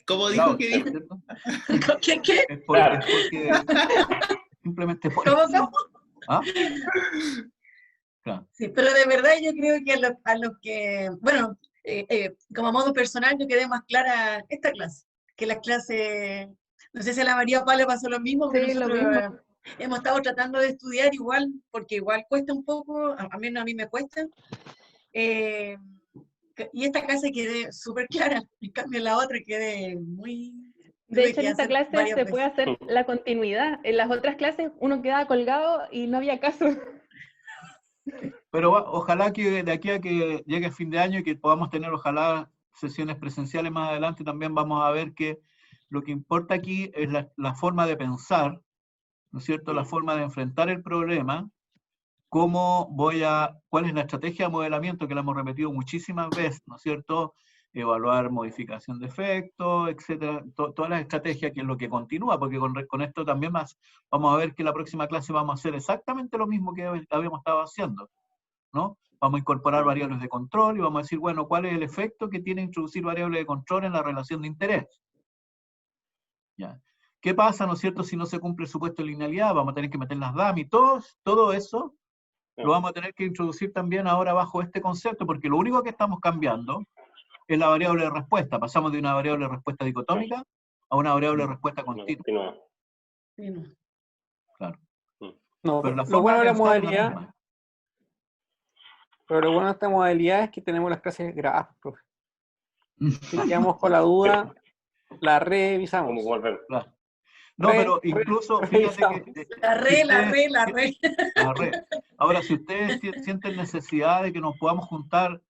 ¿Cómo de dijo la que odds, dijo? ¿cierto? ¿Qué? Es porque simplemente por ¿Cómo, eso. cómo? ¿Ah? Claro. Sí, pero de verdad yo creo que a los que, bueno, como a modo personal yo quedé más clara esta clase, que las clases, no sé si a la María Pablo pasó lo mismo, pero Sí, lo nosotros mismo. hemos estado tratando de estudiar igual, porque igual cuesta un poco, a mí me cuesta, y esta clase quedé súper clara, en cambio la otra quedé muy... De tuve hecho, que en esta hacer clase varias se puede veces. hacer la continuidad. En las otras clases uno quedaba colgado y no había caso. Pero ojalá que de aquí a que llegue fin de año y que podamos tener, ojalá, sesiones presenciales más adelante, también vamos a ver que lo que importa aquí es la forma de pensar, ¿no es cierto? La forma de enfrentar el problema, cuál es la estrategia de modelamiento que la hemos repetido muchísimas veces, ¿no es cierto? Evaluar modificación de efectos, etcétera, todas las estrategias, que es lo que continúa, porque con esto también vamos a ver que la próxima clase vamos a hacer exactamente lo mismo que habíamos estado haciendo. ¿no? Vamos a incorporar variables de control y vamos a decir, bueno, ¿cuál es el efecto que tiene introducir variables de control en la relación de interés? ¿Ya? ¿Qué pasa, no es cierto, si no se cumple el supuesto de linealidad? Vamos a tener que meter las DAMI, todo eso lo vamos a tener que introducir también ahora bajo este concepto, porque lo único que estamos cambiando es la variable de respuesta. Pasamos de una variable de respuesta dicotómica a una variable de respuesta continua. Claro. No, Pero la lo forma bueno de la pensar es la modalidad, misma. pero lo bueno de esta modalidad es que tenemos las clases grabadas, profe. Si quedamos con la duda, la revisamos. ¿Cómo volver? Claro. No, pero incluso, fíjate que... La re. La red. Ahora, si ustedes sienten necesidad de que nos podamos juntar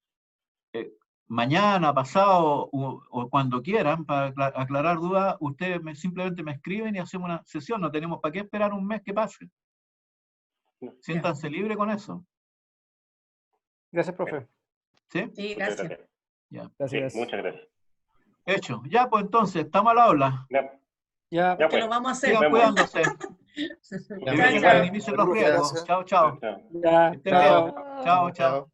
mañana, pasado o cuando quieran para aclarar dudas, ustedes simplemente me escriben y hacemos una sesión. No tenemos para qué esperar un mes que pase. Siéntanse libres con eso. Gracias, profe. ¿Sí? Sí, gracias. Ya. Gracias. Sí, muchas gracias. Hecho. Ya, pues entonces, estamos al habla. Ya, Ya Que pues. lo vamos a hacer. Sigan vemos. cuidándose. Chao, Eviten chao. minimicen los riesgos. Chao, chao. Chao. ya, Que estén bien. chao. Chao, chao.